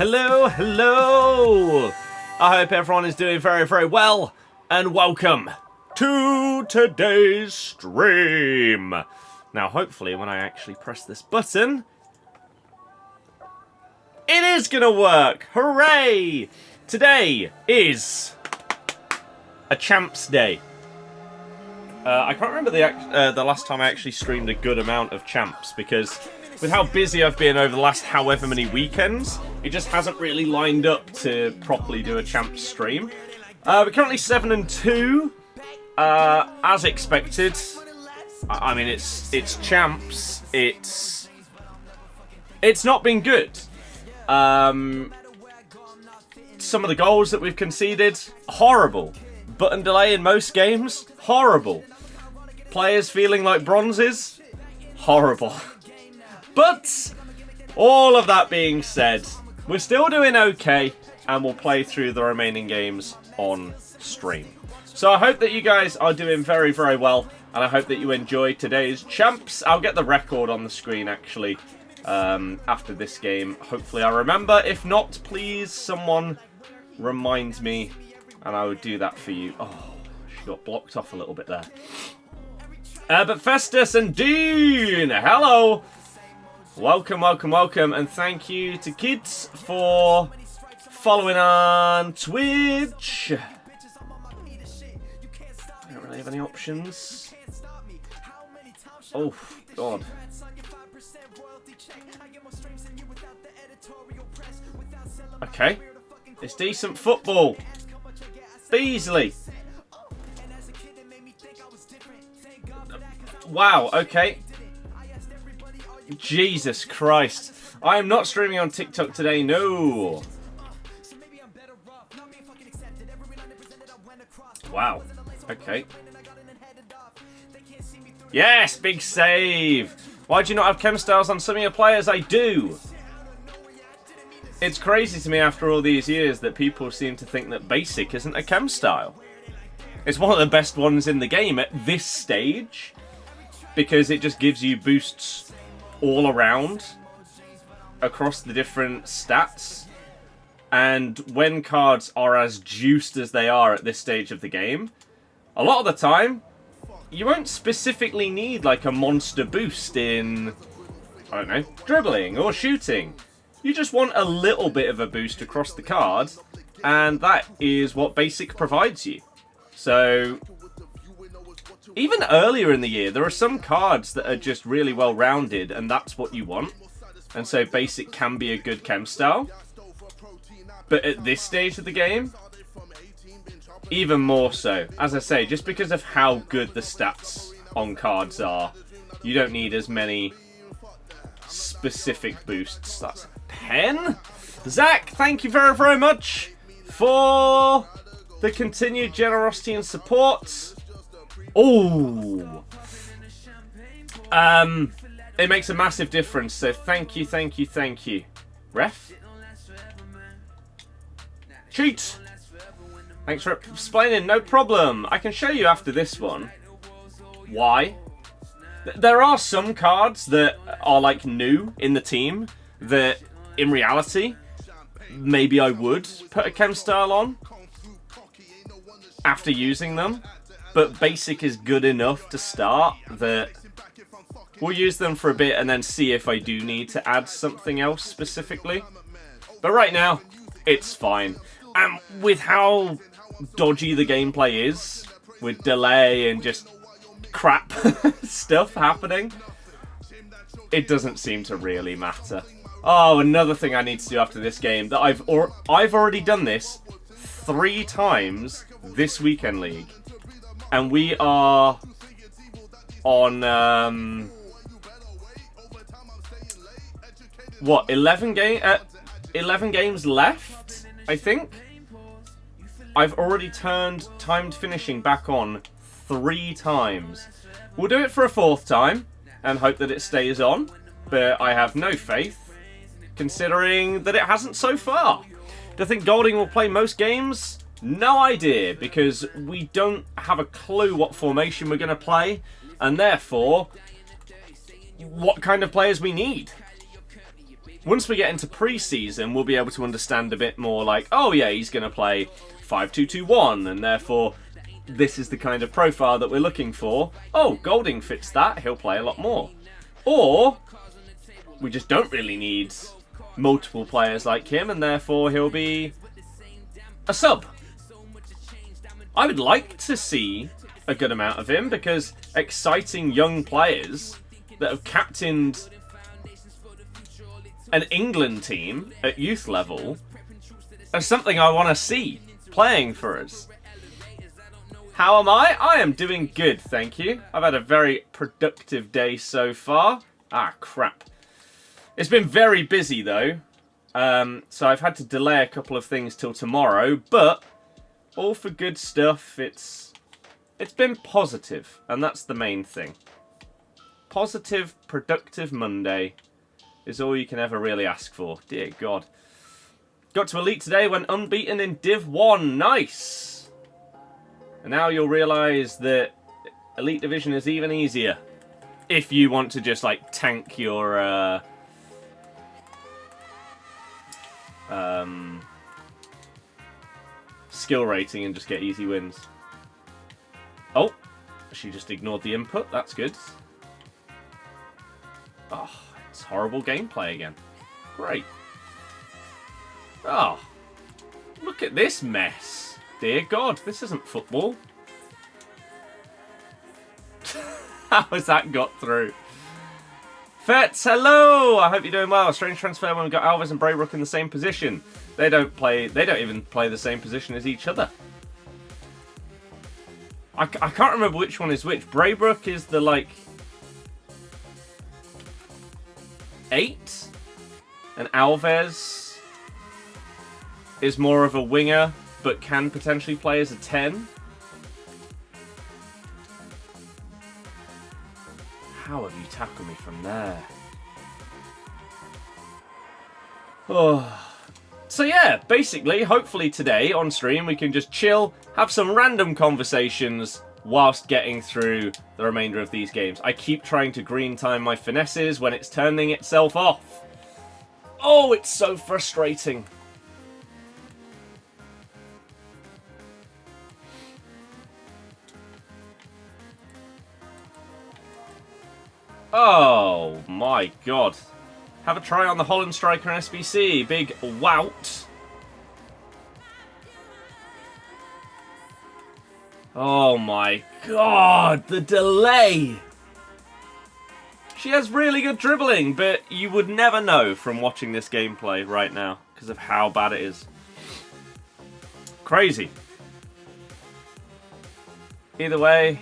Hello, hello! I hope everyone is doing very, very well, and welcome to today's stream. Now, hopefully, when I actually press this button, it is gonna work! Hooray! Today is a Champs Day. I can't remember the last time I actually streamed a good amount of Champs, because with how busy I've been over the last however many weekends, it just hasn't really lined up to properly do a Champs stream. We're currently 7-2, as expected. I mean, it's Champs. It's not been good. Some of the goals that we've conceded, horrible. Button delay in most games, horrible. Players feeling like bronzes, horrible. But all of that being said, we're still doing okay, and we'll play through the remaining games on stream. So I hope that you guys are doing very, very well, and I hope that you enjoyed today's Champs. I'll get the record on the screen, actually, after this game. Hopefully I remember. If not, please, someone remind me, and I would do that for you. Oh, she got blocked off a little bit there. But Festus and Dean, hello! Welcome, welcome, welcome, and thank you to Kids for following on Twitch. I don't really have any options. Oh, God. Okay. It's decent football. Beasley. Wow, okay. Jesus Christ. I am not streaming on TikTok today, no. Wow. Okay. Yes, big save. Why do you not have chem styles on some of your players? I do. It's crazy to me after all these years that people seem to think that basic isn't a chem style. It's one of the best ones in the game at this stage, because it just gives you boosts all around across the different stats. And when cards are as juiced as they are at this stage of the game, a lot of the time you won't specifically need like a monster boost in, I don't know, dribbling or shooting. You just want a little bit of a boost across the card, and that is what basic provides you. So even earlier in the year, there are some cards that are just really well rounded, and that's what you want. And so basic can be a good chem style. But at this stage of the game, even more so. As I say, just because of how good the stats on cards are, you don't need as many specific boosts. That's a pen. Zach, thank you very, very much for the continued generosity and support. Oh, it makes a massive difference, so thank you, thank you, thank you. Ref? Cheat! Thanks for explaining, no problem. I can show you after this one why. There are some cards that are like new in the team that in reality maybe I would put a chem style on after using them. But basic is good enough to start that we'll use them for a bit and then see if I do need to add something else specifically. But right now, it's fine. And with how dodgy the gameplay is, with delay and just crap stuff happening, it doesn't seem to really matter. Oh, another thing I need to do after this game, that I've already done this 3 times this weekend league. And we are on, what, 11 games left, I think? I've already turned timed finishing back on 3 times. We'll do it for a 4th time, and hope that it stays on, but I have no faith, considering that it hasn't so far. Do I think Golding will play most games? No idea, because we don't have a clue what formation we're going to play, and therefore, what kind of players we need. Once we get into pre-season, we'll be able to understand a bit more like, oh yeah, he's going to play 5-2-2-1, and therefore this is the kind of profile that we're looking for. Oh, Golding fits that, he'll play a lot more. Or we just don't really need multiple players like him, and therefore he'll be a sub. I would like to see a good amount of him, because exciting young players that have captained an England team at youth level are something I want to see playing for us. How am I? I am doing good, thank you. I've had a very productive day so far. Ah, crap. It's been very busy, though. So I've had to delay a couple of things till tomorrow, but all for good stuff. It's been positive, and that's the main thing. Positive, productive Monday is all you can ever really ask for. Dear God. Got to Elite today, went unbeaten in Div 1. Nice! And now you'll realise that Elite Division is even easier. If you want to just, like, tank your, skill rating and just get easy wins. Oh, she just ignored the input. That's good. Oh, it's horrible gameplay again. Great. Oh, look at this mess. Dear God, this isn't football. How has that got through? Fets, hello! I hope you're doing well. Strange transfer when we got Alves and Braybrook in the same position. They don't even play the same position as each other. I can't remember which one is which. Braybrook is the, like, 8, and Alves is more of a winger, but can potentially play as a 10. How have you tackled me from there? Oh. So yeah, basically, hopefully today on stream we can just chill, have some random conversations whilst getting through the remainder of these games. I keep trying to green time my finesses when it's turning itself off. Oh, it's so frustrating. Oh my God. Have a try on the Haaland striker and SBC. Big wout. Oh my God, the delay. She has really good dribbling, but you would never know from watching this gameplay right now because of how bad it is. Crazy. Either way,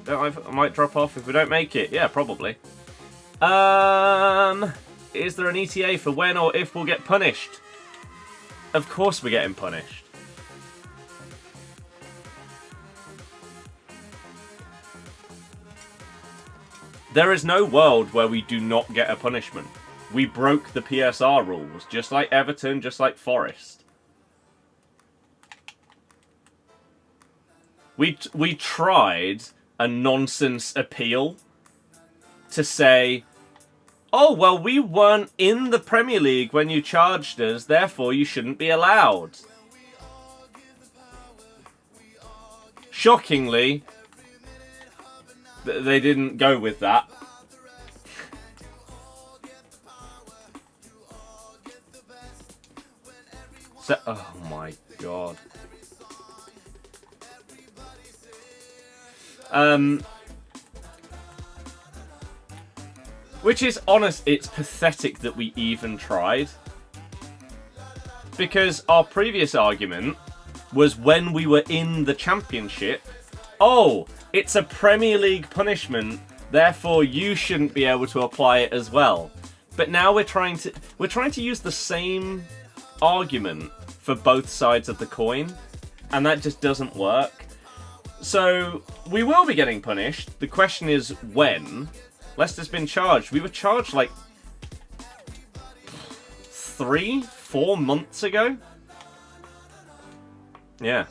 I might drop off if we don't make it. Yeah, probably. Is there an ETA for when or if we'll get punished? Of course we're getting punished. There is no world where we do not get a punishment. We broke the PSR rules, just like Everton, just like Forest. We tried a nonsense appeal to say, oh, well, we weren't in the Premier League when you charged us, therefore you shouldn't be allowed. Shockingly, they didn't go with that. So, oh my God. Which is honest, it's pathetic that we even tried. Because our previous argument was when we were in the Championship, oh, it's a Premier League punishment, therefore you shouldn't be able to apply it as well. But now we're trying to use the same argument for both sides of the coin, and that just doesn't work. So we will be getting punished. The question is when. Leicester's been charged. We were charged like 3-4 months ago. Yeah.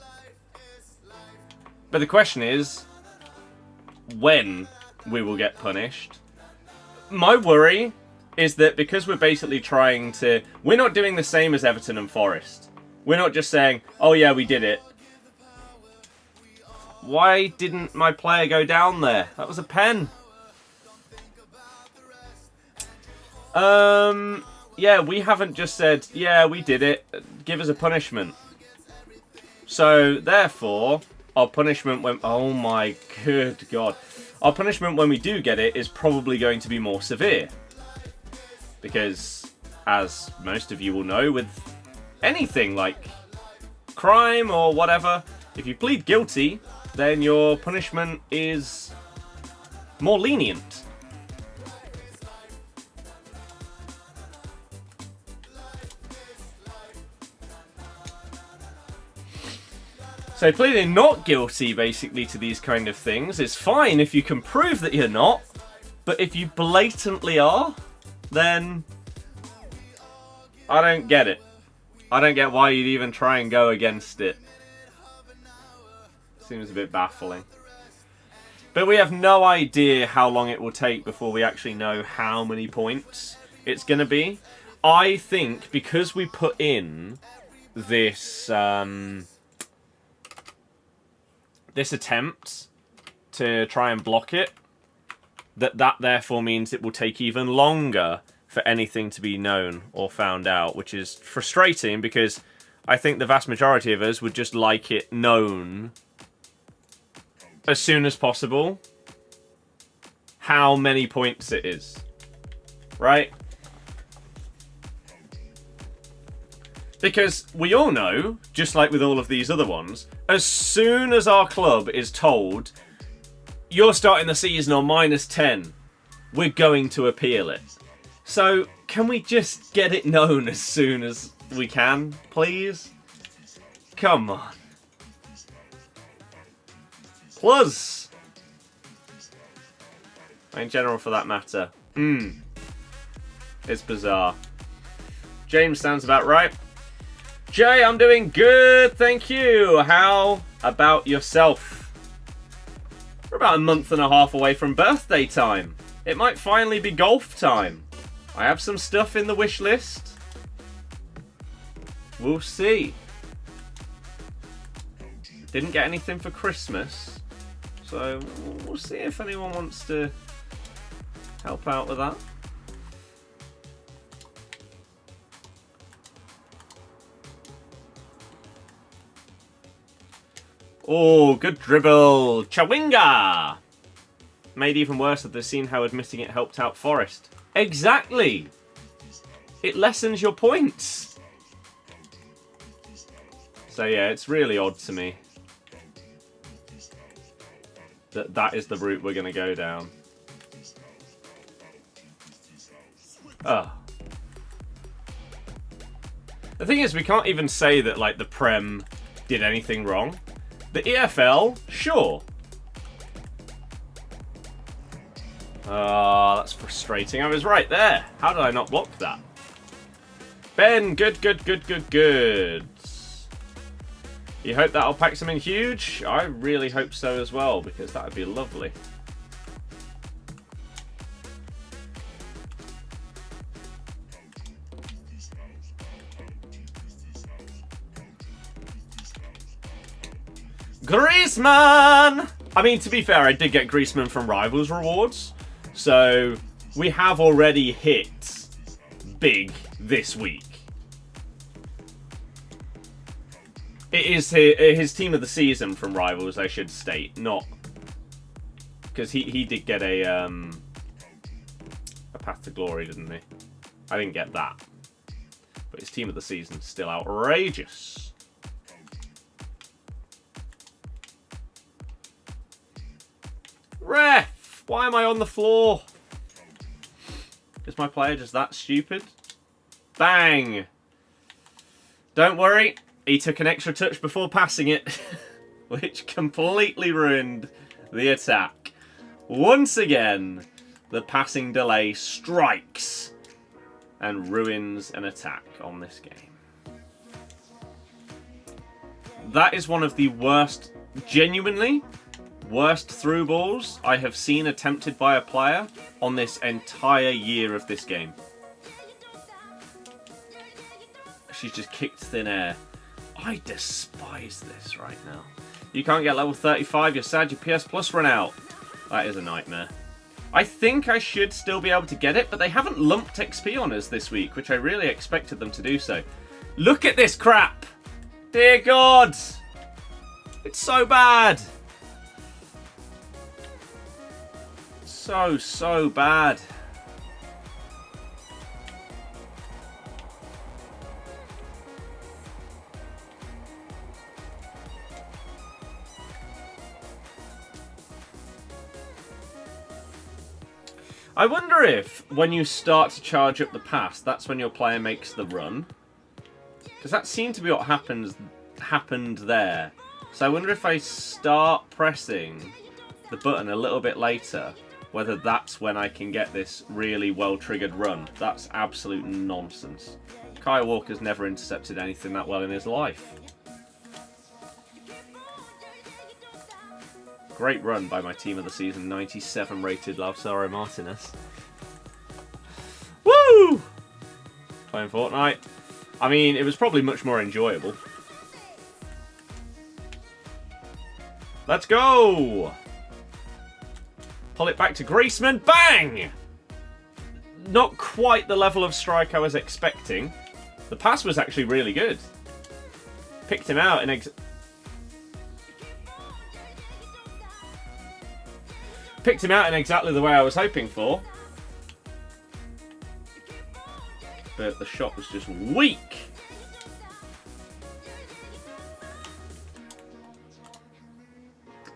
But the question is when we will get punished. My worry is that because we're basically trying to... We're not doing the same as Everton and Forest. We're not just saying, oh yeah, we did it. Why didn't my player go down there? That was a pen. Yeah, we haven't just said, yeah, we did it. Give us a punishment. So, therefore, our punishment when... Oh my good God. Our punishment when we do get it is probably going to be more severe. Because, as most of you will know, with anything like crime or whatever, if you plead guilty, then your punishment is more lenient. So pleading not guilty, basically, to these kind of things is fine if you can prove that you're not, but if you blatantly are, then I don't get it. I don't get why you'd even try and go against it. Seems a bit baffling. But we have no idea how long it will take before we actually know how many points it's going to be. I think because we put in this... this attempt to try and block it, that therefore means it will take even longer for anything to be known or found out, which is frustrating because I think the vast majority of us would just like it known as soon as possible how many points it is, right? Because we all know, just like with all of these other ones, as soon as our club is told, you're starting the season on -10, we're going to appeal it. So, can we just get it known as soon as we can, please? Come on. Plus, in general for that matter, it's bizarre. James sounds about right. Jay, I'm doing good, thank you. How about yourself? We're about a month and a half away from birthday time. It might finally be golf time. I have some stuff in the wish list. We'll see. Didn't get anything for Christmas, so we'll see if anyone wants to help out with that. Oh, good dribble. Chawinga! Made even worse had they seen how admitting it helped out Forest. Exactly! It lessens your points. So yeah, it's really odd to me that is the route we're going to go down. Oh. The thing is, we can't even say that like the Prem did anything wrong. The EFL, sure. That's frustrating. I was right there. How did I not block that? Ben, good. You hope that'll pack something huge? I really hope so as well, because that would be lovely. Griezmann! I mean, to be fair, I did get Griezmann from Rivals rewards. So, we have already hit big this week. It is his team of the season from Rivals, I should state, not... Because he did get a Path to Glory, didn't he? I didn't get that. But his team of the season is still outrageous. Ref! Why am I on the floor? Is my player just that stupid? Bang! Don't worry, he took an extra touch before passing it, which completely ruined the attack. Once again, the passing delay strikes and ruins an attack on this game. That is one of the worst, genuinely, worst through balls I have seen attempted by a player on this entire year of this game. She's just kicked thin air. I despise this right now. You can't get level 35, you're sad, your PS Plus run out. That is a nightmare. I think I should still be able to get it, but they haven't lumped XP on us this week, which I really expected them to do so. Look at this crap! Dear God! It's so bad! So bad. I wonder if, when you start to charge up the pass, that's when your player makes the run. Because that seemed to be what happened there. So I wonder if I start pressing the button a little bit later, whether that's when I can get this really well-triggered run. That's absolute nonsense. Kai Walker's never intercepted anything that well in his life. Great run by my team of the season, 97 rated Lautaro Martinez. Woo! Playing Fortnite. I mean, it was probably much more enjoyable. Let's go! Pull it back to Griezmann. Bang! Not quite the level of strike I was expecting. The pass was actually really good. Picked him out in exactly the way I was hoping for. But the shot was just weak.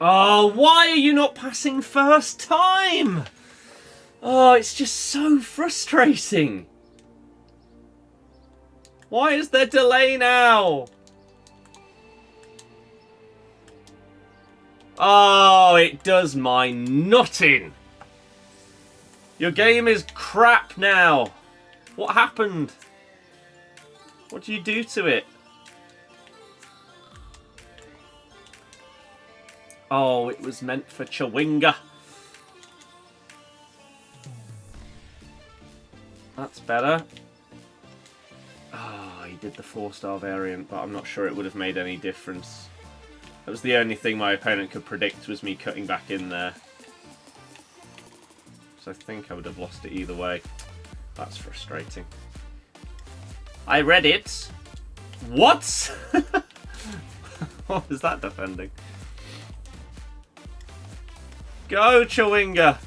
Oh, why are you not passing first time? Oh, it's just so frustrating. Why is there delay now? Oh, it does my nutting. Your game is crap now. What happened? What do you do to it? Oh, it was meant for Chawinga. That's better. Oh, he did the 4-star variant, but I'm not sure it would have made any difference. That was the only thing my opponent could predict, was me cutting back in there. So I think I would have lost it either way. That's frustrating. I read it. What? What was that defending? Go, Chawinga!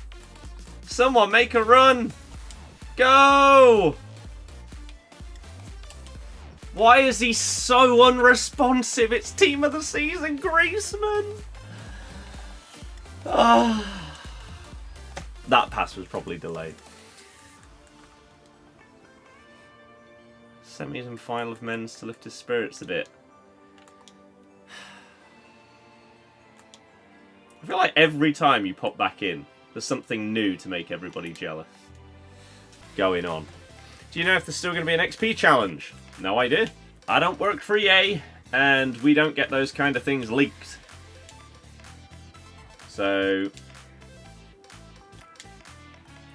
Someone make a run! Go! Why is he so unresponsive? It's team of the season, Griezmann! Ah. That pass was probably delayed. Semis and final of men's to lift his spirits a bit. I feel like every time you pop back in, there's something new to make everybody jealous going on. Do you know if there's still going to be an XP challenge? No idea. I don't work for EA, and we don't get those kind of things leaked. So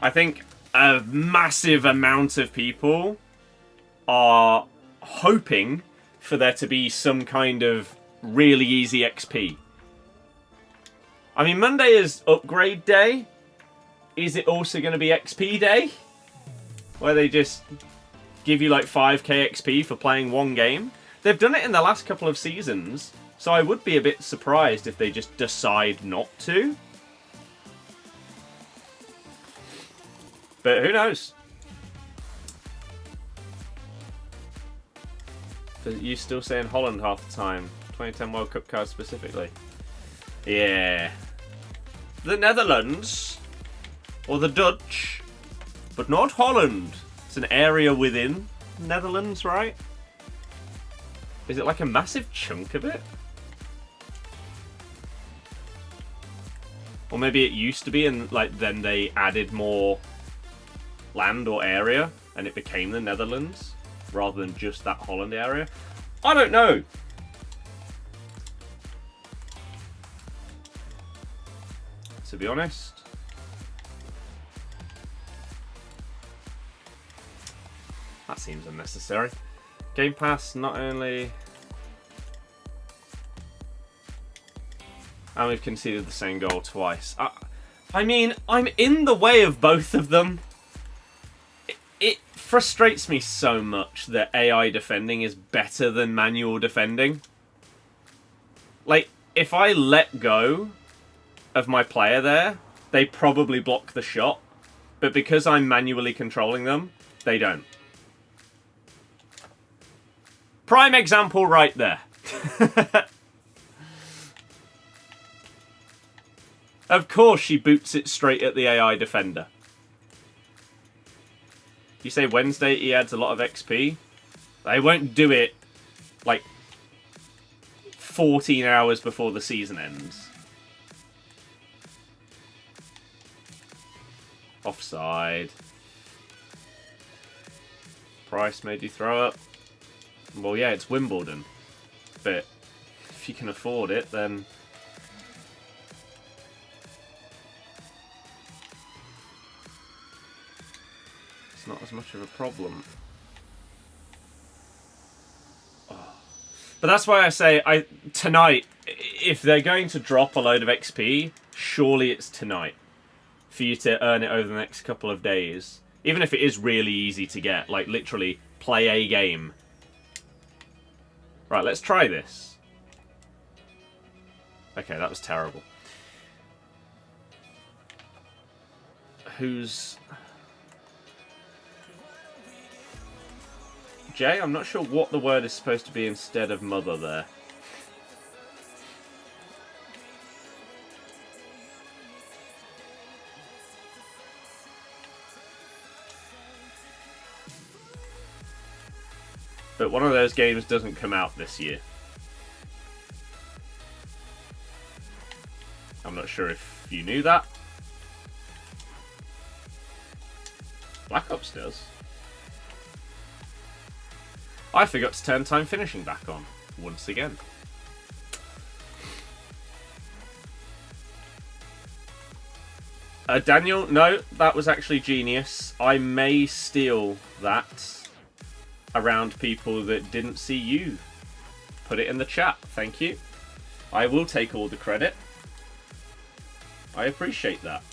I think a massive amount of people are hoping for there to be some kind of really easy XP. I mean, Monday is upgrade day. Is it also going to be XP day? Where they just give you like 5k XP for playing one game? They've done it in the last couple of seasons, so I would be a bit surprised if they just decide not to. But who knows? Are you still saying Haaland half the time? 2010 World Cup card specifically. Yeah. The Netherlands, or the Dutch, but not Holland. It's an area within Netherlands, right? Is it like a massive chunk of it? Or maybe it used to be, and like then they added more land or area, and it became the Netherlands, rather than just that Holland area. I don't know. to be honest. That seems unnecessary. Game Pass not only... And we've conceded the same goal twice. I mean, I'm in the way of both of them. It frustrates me so much that AI defending is better than manual defending. Like, if I let go of my player there, they probably block the shot. But because I'm manually controlling them, they don't. Prime example right there. Of course she boots it straight at the AI defender. You say Wednesday he adds a lot of XP. They won't do it like 14 hours before the season ends. Offside. Price made you throw up. Well, yeah, it's Wimbledon. But if you can afford it, then... it's not as much of a problem. Oh. But that's why I say, tonight, if they're going to drop a load of XP, surely it's tonight. For you to earn it over the next couple of days. Even if it is really easy to get. Like, literally, play a game. Right, let's try this. Okay, that was terrible. Who's... Jay? I'm not sure what the word is supposed to be instead of mother there. But one of those games doesn't come out this year. I'm not sure if you knew that. Black Ops does. I forgot to turn time finishing back on, once again. Daniel, no, that was actually genius. I may steal that around people that didn't see you. Put it in the chat, thank you. I will take all the credit. I appreciate that.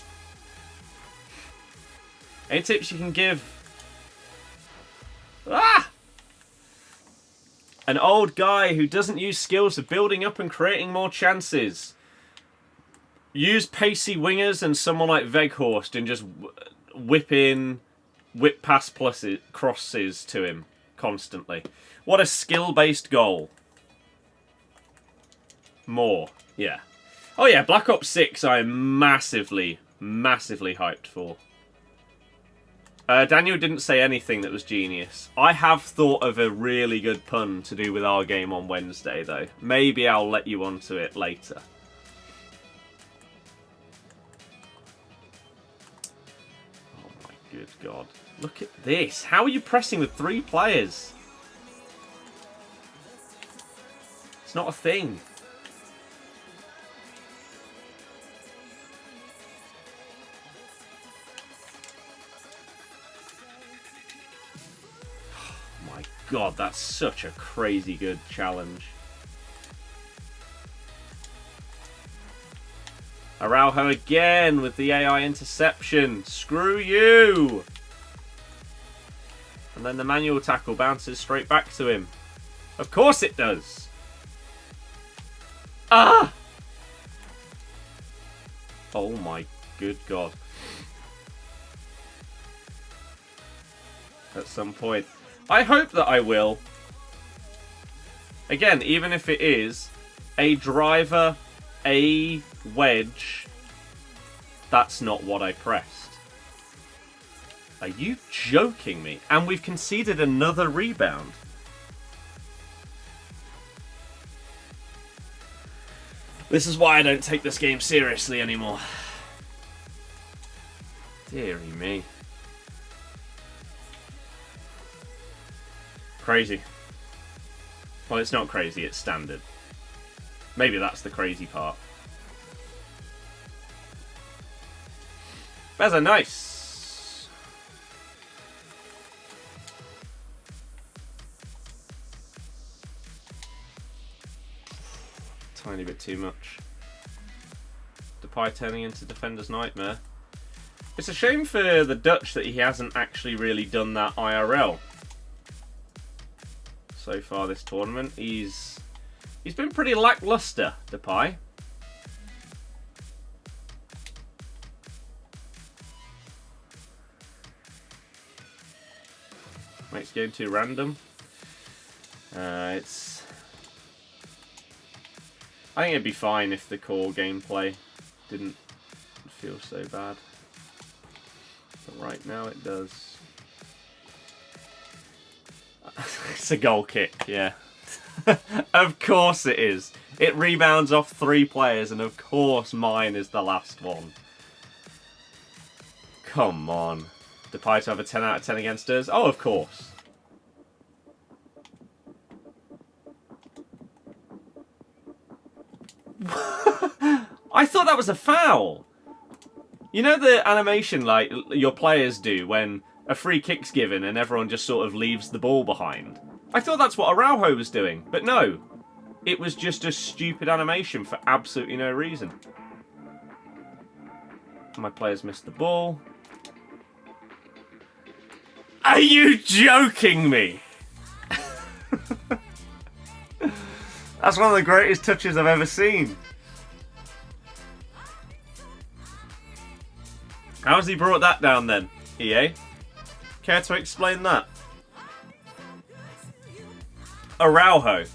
Any tips you can give? Ah! An old guy who doesn't use skills of building up and creating more chances. Use pacey wingers and someone like Weghorst and just whip past pluses, crosses to him constantly. What a skill-based goal. More, yeah. Oh yeah, Black Ops 6 I am massively, massively hyped for. Daniel didn't say anything that was genius. I have thought of a really good pun to do with our game on Wednesday, though. Maybe I'll let you onto it later. Oh my good God. Look at this. How are you pressing with 3 players? It's not a thing. God, that's such a crazy good challenge. Araujo again with the AI interception. Screw you! And then the manual tackle bounces straight back to him. Of course it does! Ah! Oh my good God. At some point. I hope that I will. Again, even if it is a driver, a wedge, that's not what I pressed. Are you joking me? And we've conceded another rebound. This is why I don't take this game seriously anymore. Deary me. Crazy. Well, it's not crazy, it's standard. Maybe that's the crazy part. Beza, nice. Tiny bit too much. Depay turning into defender's nightmare. It's a shame for the Dutch that he hasn't actually really done that IRL so far this tournament. He's been pretty lackluster, Depay. Makes game too random. I think it'd be fine if the core gameplay didn't feel so bad. But right now it does. It's a goal kick, yeah. Of course it is. It rebounds off 3 players, and of course mine is the last one. Come on. Depay to have a 10 out of 10 against us? Oh, of course. I thought that was a foul. You know the animation like your players do when a free kick's given and everyone just sort of leaves the ball behind? I thought that's what Araujo was doing, but no. It was just a stupid animation for absolutely no reason. My players missed the ball. Are you joking me? That's one of the greatest touches I've ever seen. How has he brought that down then, EA? Care to explain that? Araujo.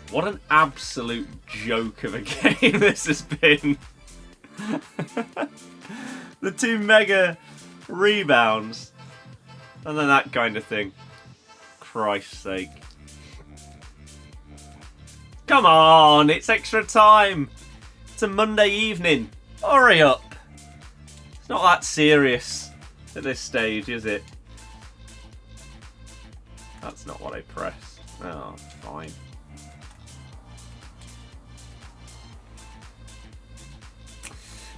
What an absolute joke of a game this has been. The 2 mega rebounds. And then that kind of thing. Christ's sake. Come on, it's extra time. It's a Monday evening. Hurry up. It's not that serious at this stage, is it? That's not what I pressed. Oh, fine.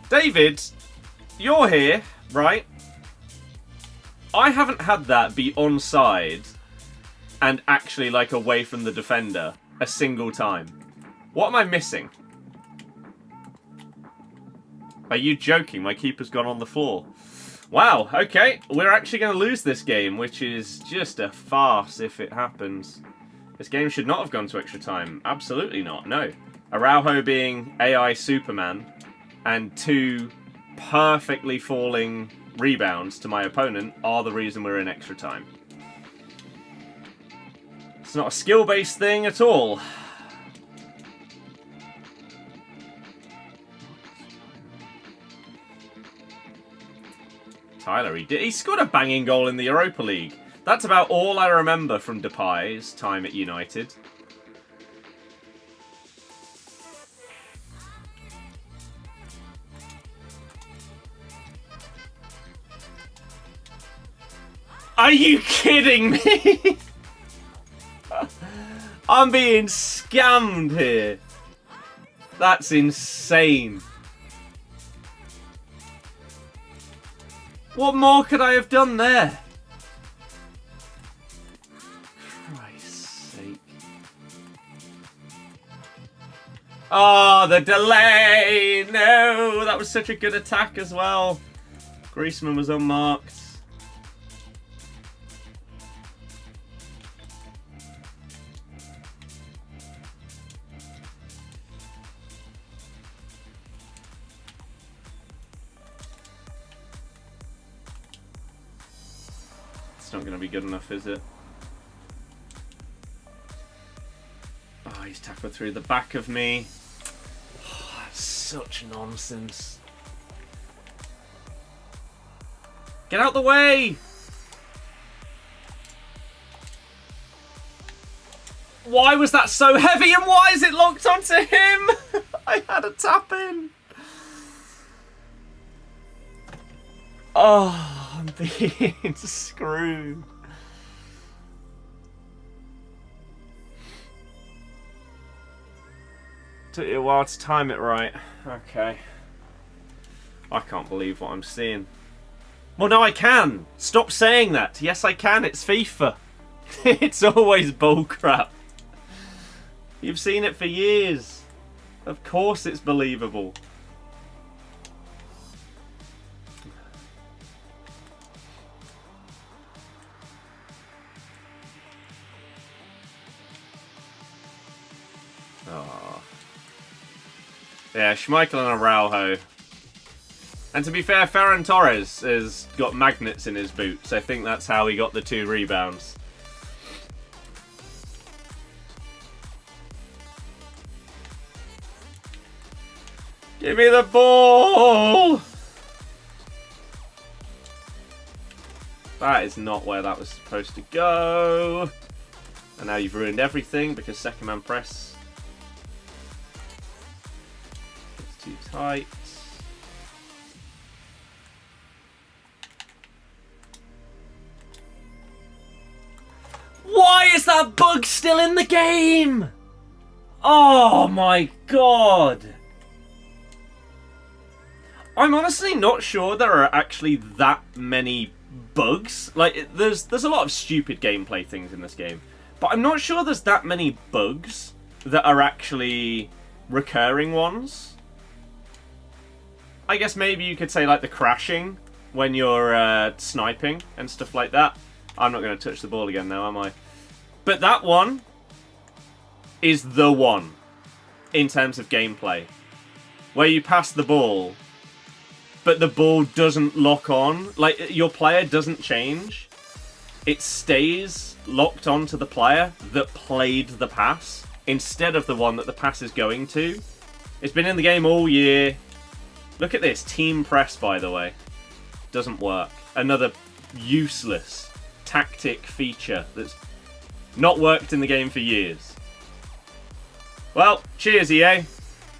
David, you're here, right? I haven't had that be onside and actually like away from the defender a single time. What am I missing? Are you joking? My keeper's gone on the floor. Wow, okay. We're actually going to lose this game, which is just a farce if it happens. This game should not have gone to extra time. Absolutely not, no. Araujo being AI Superman and 2 perfectly falling rebounds to my opponent are the reason we're in extra time. It's not a skill-based thing at all. Tyler, he scored a banging goal in the Europa League. That's about all I remember from Depay's time at United. Are you kidding me? I'm being scammed here. That's insane. What more could I have done there? Christ's sake. Oh, the delay! No, that was such a good attack as well. Griezmann was unmarked. It's not going to be good enough, is it? Oh, he's tackled through the back of me. Oh, that's such nonsense. Get out the way! Why was that so heavy and why is it locked onto him? I had a tap in. Oh. I'm being screwed. Took you a while to time it right. Okay. I can't believe what I'm seeing. Well, no, I can. Stop saying that. Yes, I can. It's FIFA. It's always bullcrap. You've seen it for years. Of course it's believable. Oh. Yeah, Schmeichel and Araujo. And to be fair, Ferran Torres has got magnets in his boots. I think that's how he got the 2 rebounds. Give me the ball! That is not where that was supposed to go. And now you've ruined everything because second man press. It's too tight. Why is that bug still in the game? Oh my god. I'm honestly not sure there are actually that many bugs. Like, there's a lot of stupid gameplay things in this game, but I'm not sure there's that many bugs that are actually recurring ones. I guess maybe you could say like the crashing when you're sniping and stuff like that. I'm not going to touch the ball again now, am I? But that one is the one in terms of gameplay, where you pass the ball but the ball doesn't lock on. Like, your player doesn't change. It stays locked onto the player that played the pass instead of the one that the pass is going to. It's been in the game all year. Look at this. Team press, by the way. Doesn't work. Another useless tactic feature that's not worked in the game for years. Well, cheers, EA.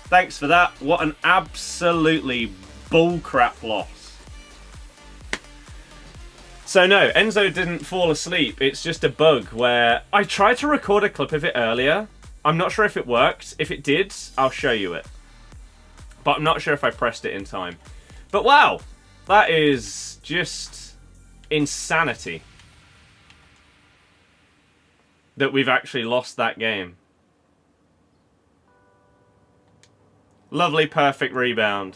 Thanks for that. What an absolutely bullcrap loss. So no, Enzo didn't fall asleep. It's just a bug where I tried to record a clip of it earlier. I'm not sure if it worked. If it did, I'll show you it. But I'm not sure if I pressed it in time. But wow, that is just insanity that we've actually lost that game. Lovely, perfect rebound.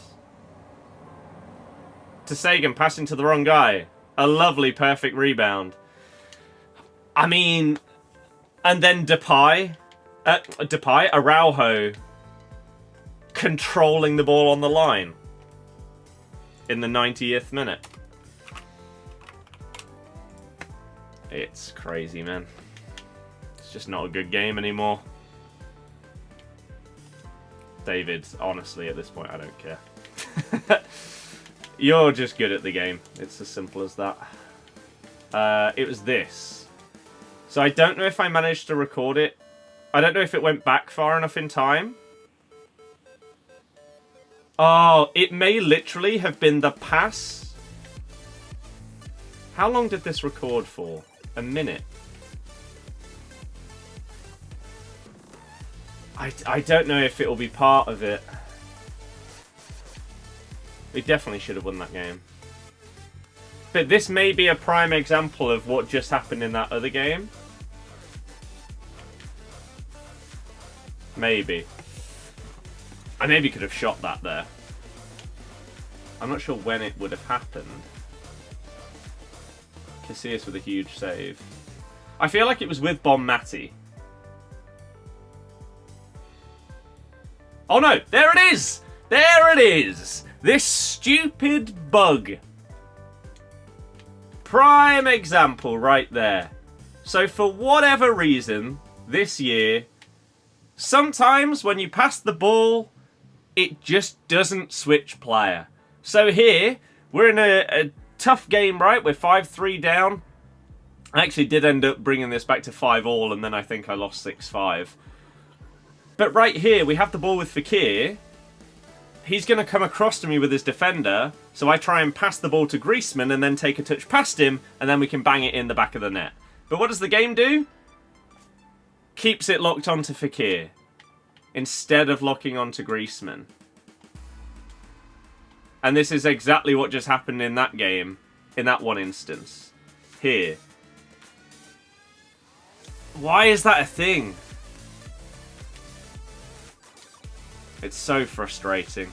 To Sagan, passing to the wrong guy. A lovely, perfect rebound. I mean, and then Araujo controlling the ball on the line in the 90th minute. It's crazy, man. It's just not a good game anymore. David, honestly, at this point, I don't care. You're just good at the game. It's as simple as that. It was this. So I don't know if I managed to record it. I don't know if it went back far enough in time. Oh, it may literally have been the pass. How long did this record for? A minute. I don't know if it will be part of it. We definitely should have won that game. But this may be a prime example of what just happened in that other game. Maybe. I maybe could have shot that there. I'm not sure when it would have happened. Casillas with a huge save. I feel like it was with Bonmati. Oh no, there it is! There it is! This stupid bug. Prime example right there. So for whatever reason, this year, sometimes when you pass the ball, it just doesn't switch player. So here, we're in a tough game, right? We're 5-3 down. I actually did end up bringing this back to 5-all, and then I think I lost 6-5. But right here, we have the ball with Fekir. He's going to come across to me with his defender, so I try and pass the ball to Griezmann and then take a touch past him, and then we can bang it in the back of the net. But what does the game do? Keeps it locked onto Fekir, instead of locking onto Griezmann. And this is exactly what just happened in that game, in that one instance. Here. Why is that a thing? It's so frustrating.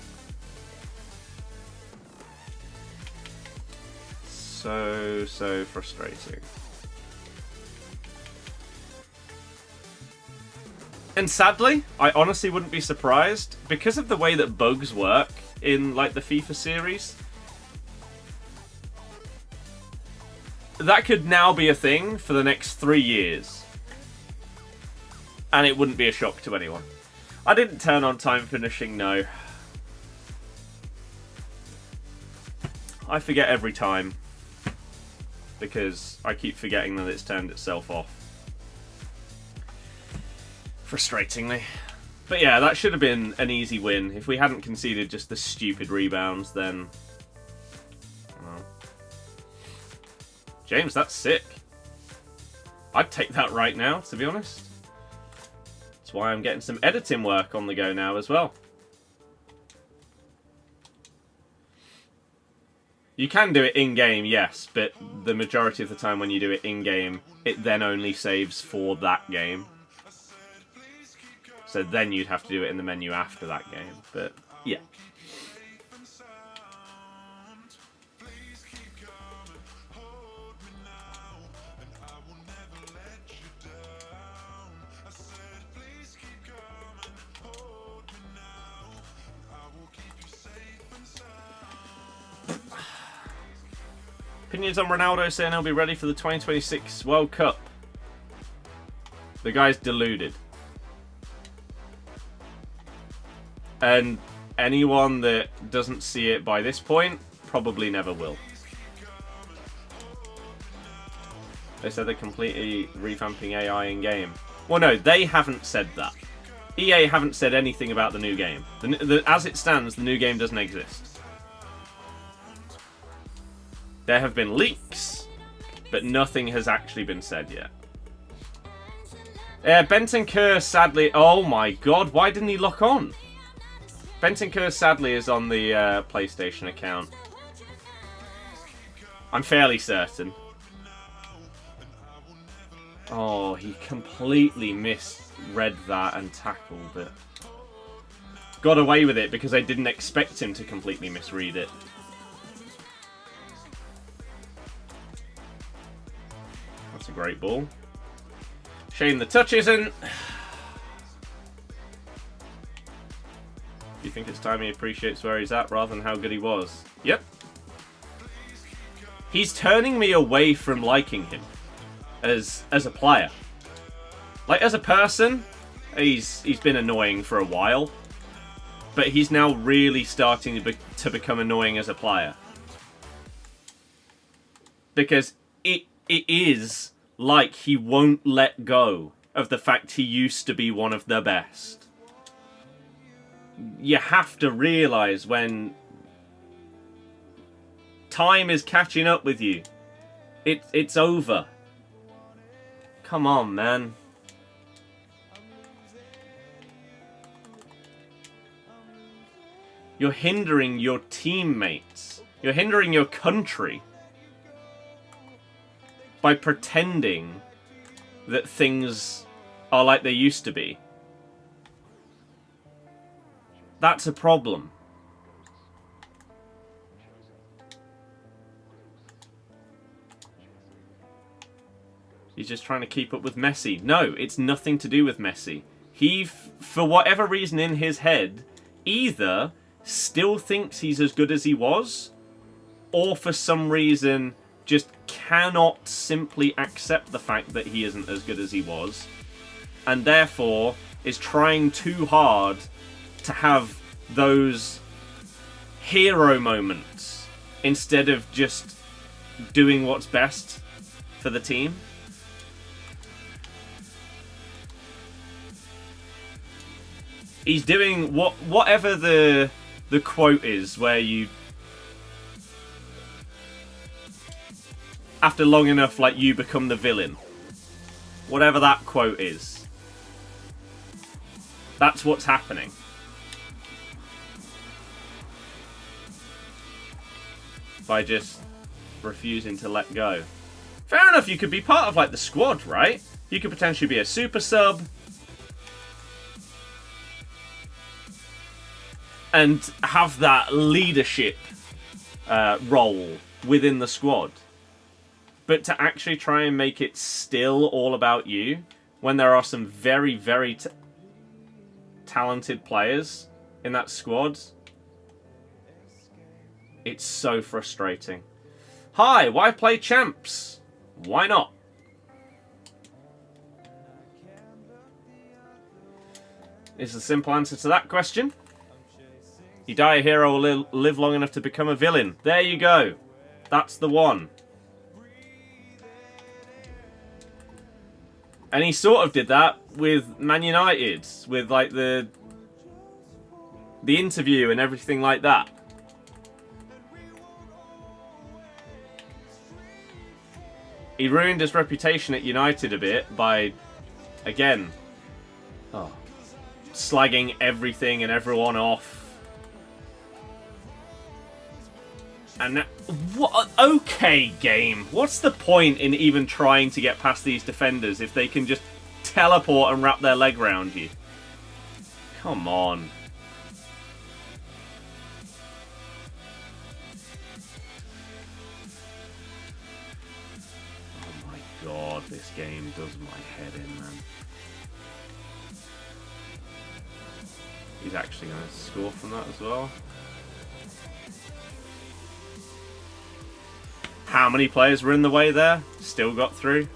So frustrating. And sadly, I honestly wouldn't be surprised, because of the way that bugs work in like the FIFA series. That could now be a thing for the next 3 years. And it wouldn't be a shock to anyone. I didn't turn on time finishing, no. I forget every time. Because I keep forgetting that it's turned itself off. Frustratingly. But yeah, that should have been an easy win. If we hadn't conceded just the stupid rebounds, then... Well. James, that's sick. I'd take that right now, to be honest. That's why I'm getting some editing work on the go now as well. You can do it in-game, yes, but the majority of the time when you do it in-game, it then only saves for that game. So then you'd have to do it in the menu after that game, but yeah. Opinions on Ronaldo saying he'll be ready for the 2026 World Cup. The guy's deluded. And anyone that doesn't see it by this point probably never will. They said they're completely revamping AI in game. Well, no, they haven't said that. EA haven't said anything about the new game. As it stands, the new game doesn't exist. There have been leaks, but nothing has actually been said yet. Bentancur, sadly... Oh my god, why didn't he lock on? Bentancur, sadly, is on the PlayStation account. I'm fairly certain. Oh, he completely misread that and tackled it. Got away with it because I didn't expect him to completely misread it. That's a great ball. Shame the touch isn't. Do you think it's time he appreciates where he's at rather than how good he was? Yep. He's turning me away from liking him as a player. Like, as a person, he's been annoying for a while. But he's now really starting to become annoying as a player. Because it is like he won't let go of the fact he used to be one of the best. You have to realise when time is catching up with you. It's over. Come on, man. You're hindering your teammates. You're hindering your country by pretending that things are like they used to be. That's a problem. He's just trying to keep up with Messi. No, it's nothing to do with Messi. He, for whatever reason in his head, either still thinks he's as good as he was, or for some reason just cannot simply accept the fact that he isn't as good as he was, and therefore is trying too hard to have those hero moments instead of just doing what's best for the team. He's doing whatever the quote is, where you, after long enough, like, you become the villain. Whatever that quote is. That's what's happening. by just refusing to let go. Fair enough, you could be part of like the squad, right? You could potentially be a super sub and have that leadership role within the squad. But to actually try and make it still all about you, when there are some very, very talented players in that squad, it's so frustrating. Hi, why play champs? Why not? Is the simple answer to that question. You die a hero or live long enough to become a villain. There you go. That's the one. And he sort of did that with Man United, with like the interview and everything like that. He ruined his reputation at United a bit by, again, slagging everything and everyone off. And what? Okay, game. What's the point in even trying to get past these defenders if they can just teleport and wrap their leg around you? Come on. Oh my god, this game does my head in, man. He's actually going to score from that as well. How many players were in the way there? Still got through.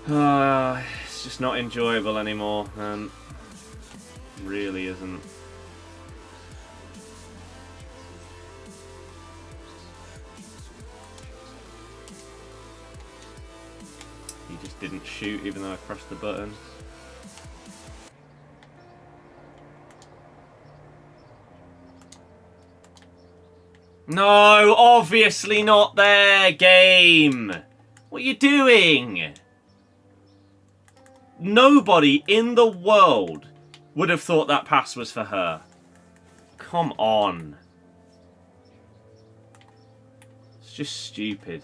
It's just not enjoyable anymore, and really isn't. He just didn't shoot even though I pressed the button. No, obviously not there, game. What are you doing? Nobody in the world would have thought that pass was for her. Come on. It's just stupid.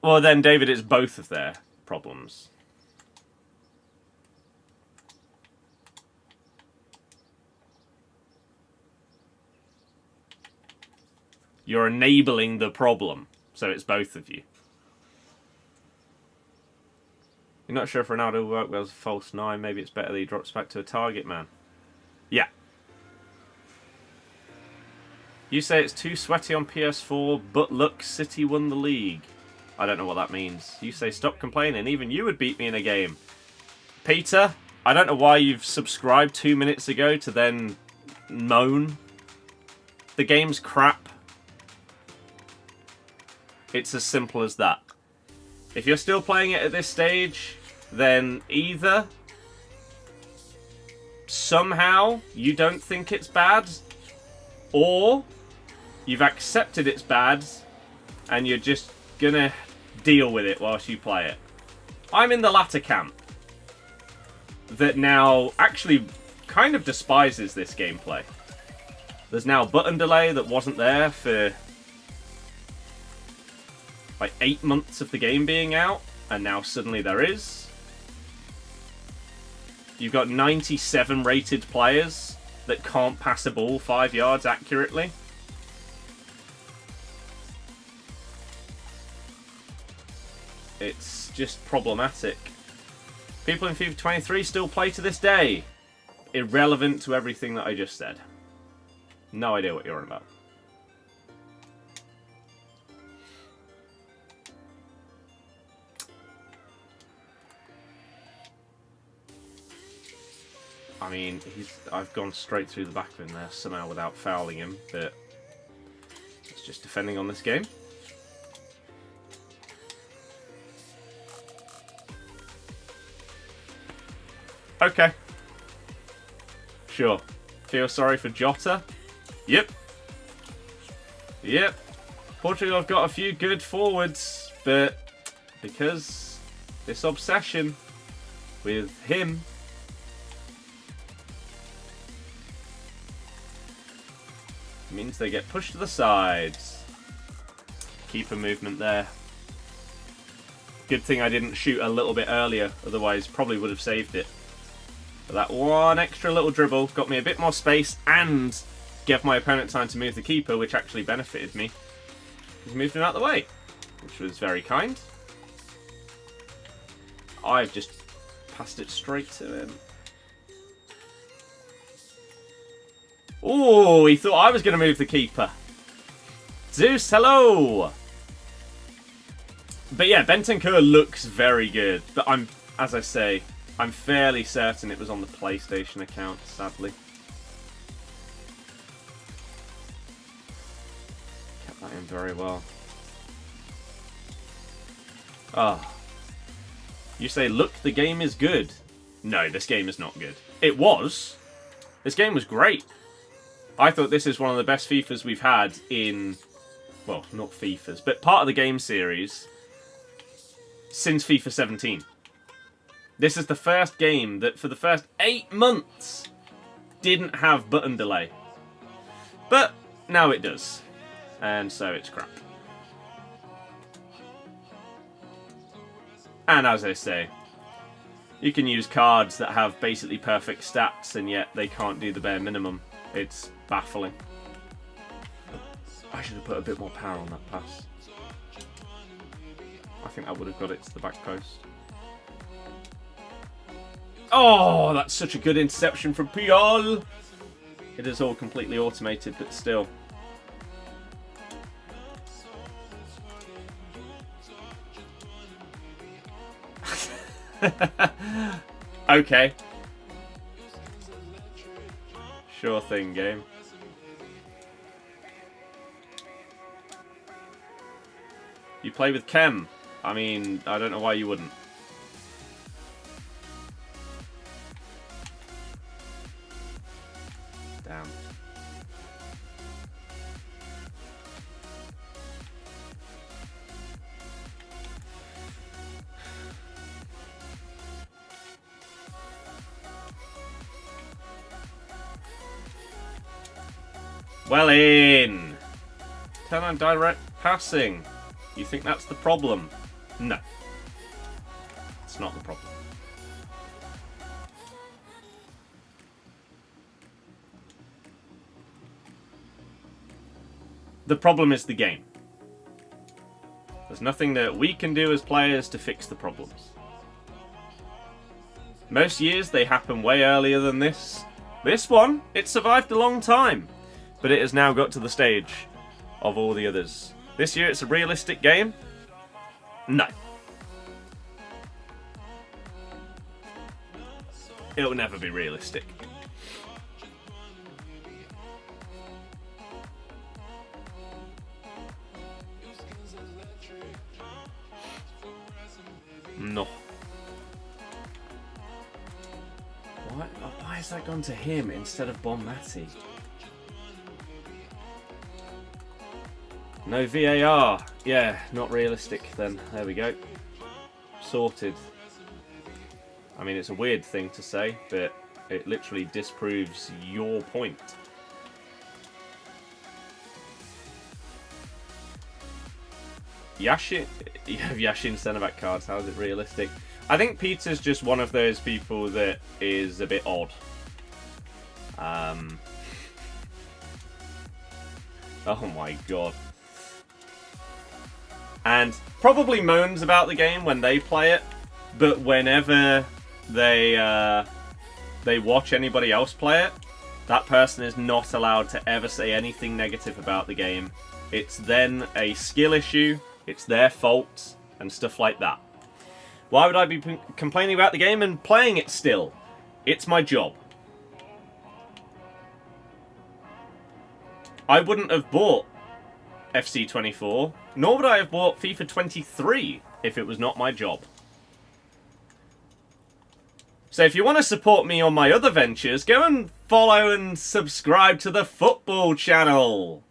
Well then, David, it's both of their problems. You're enabling the problem, so it's both of you. You're not sure if Ronaldo will work well as a false 9. Maybe it's better that he drops back to a target man. Yeah. You say it's too sweaty on PS4, but look, City won the league. I don't know what that means. You say stop complaining. Even you would beat me in a game. Peter, I don't know why you've subscribed 2 minutes ago to then moan. The game's crap. It's as simple as that. If you're still playing it at this stage, then either somehow you don't think it's bad, or you've accepted it's bad and you're just gonna deal with it whilst you play it. I'm in the latter camp that now actually kind of despises this gameplay. There's now button delay that wasn't there for like 8 months of the game being out, and now suddenly there is. You've got 97 rated players that can't pass a ball 5 yards accurately. It's just problematic. People in FIFA 23 still play to this day. Irrelevant to everything that I just said. No idea what you're on about. I mean, I've gone straight through the back of him there somehow without fouling him, but it's just defending on this game. Okay. Sure. Feel sorry for Jota? Yep. Yep. Portugal have got a few good forwards, but Because this obsession with him means they get pushed to the sides. Keeper movement there. Good thing I didn't shoot a little bit earlier, otherwise probably would have saved it. But that one extra little dribble got me a bit more space and gave my opponent time to move the keeper, which actually benefited me. He moved him out of the way, which was very kind. I've just passed it straight to him. Oh, he thought I was going to move the keeper. Zeus, hello! But yeah, Bentancur looks very good. But as I say, I'm fairly certain it was on the PlayStation account, sadly. Kept that in very well. Oh. You say, look, the game is good. No, this game is not good. It was. This game was great. I thought this is one of the best FIFAs we've had in... Well, not FIFAs, but part of the game series since FIFA 17. This is the first game that for the first 8 months didn't have button delay. But now it does. And so it's crap. And as I say, you can use cards that have basically perfect stats and yet they can't do the bare minimum. It's baffling. I should have put a bit more power on that pass. I think I would have got it to the back post. Oh, that's such a good interception from Puyol. It is all completely automated, but still. Okay. Sure thing, game. You play with Chem. I mean, I don't know why you wouldn't. Damn. Well in. Turn on direct passing. You think that's the problem? No. It's not the problem. The problem is the game. There's nothing that we can do as players to fix the problems. Most years they happen way earlier than this. This one, it survived a long time. But it has now got to the stage of all the others. This year it's a realistic game? No. It'll never be realistic. No. Why has that gone to him instead of Bonmati? No VAR. Yeah, not realistic then. There we go. Sorted. I mean, it's a weird thing to say, but it literally disproves your point. Yashin? You have Yashin centre-back cards. How is it realistic? I think Peter's just one of those people that is a bit odd. Oh my god. And probably moans about the game when they play it, but whenever they watch anybody else play it, that person is not allowed to ever say anything negative about the game. It's then a skill issue, it's their fault, and stuff like that. Why would I be complaining about the game and playing it still? It's my job. I wouldn't have bought FC 24, nor would I have bought FIFA 23 if it was not my job. So if you want to support me on my other ventures, go and follow and subscribe to the football channel.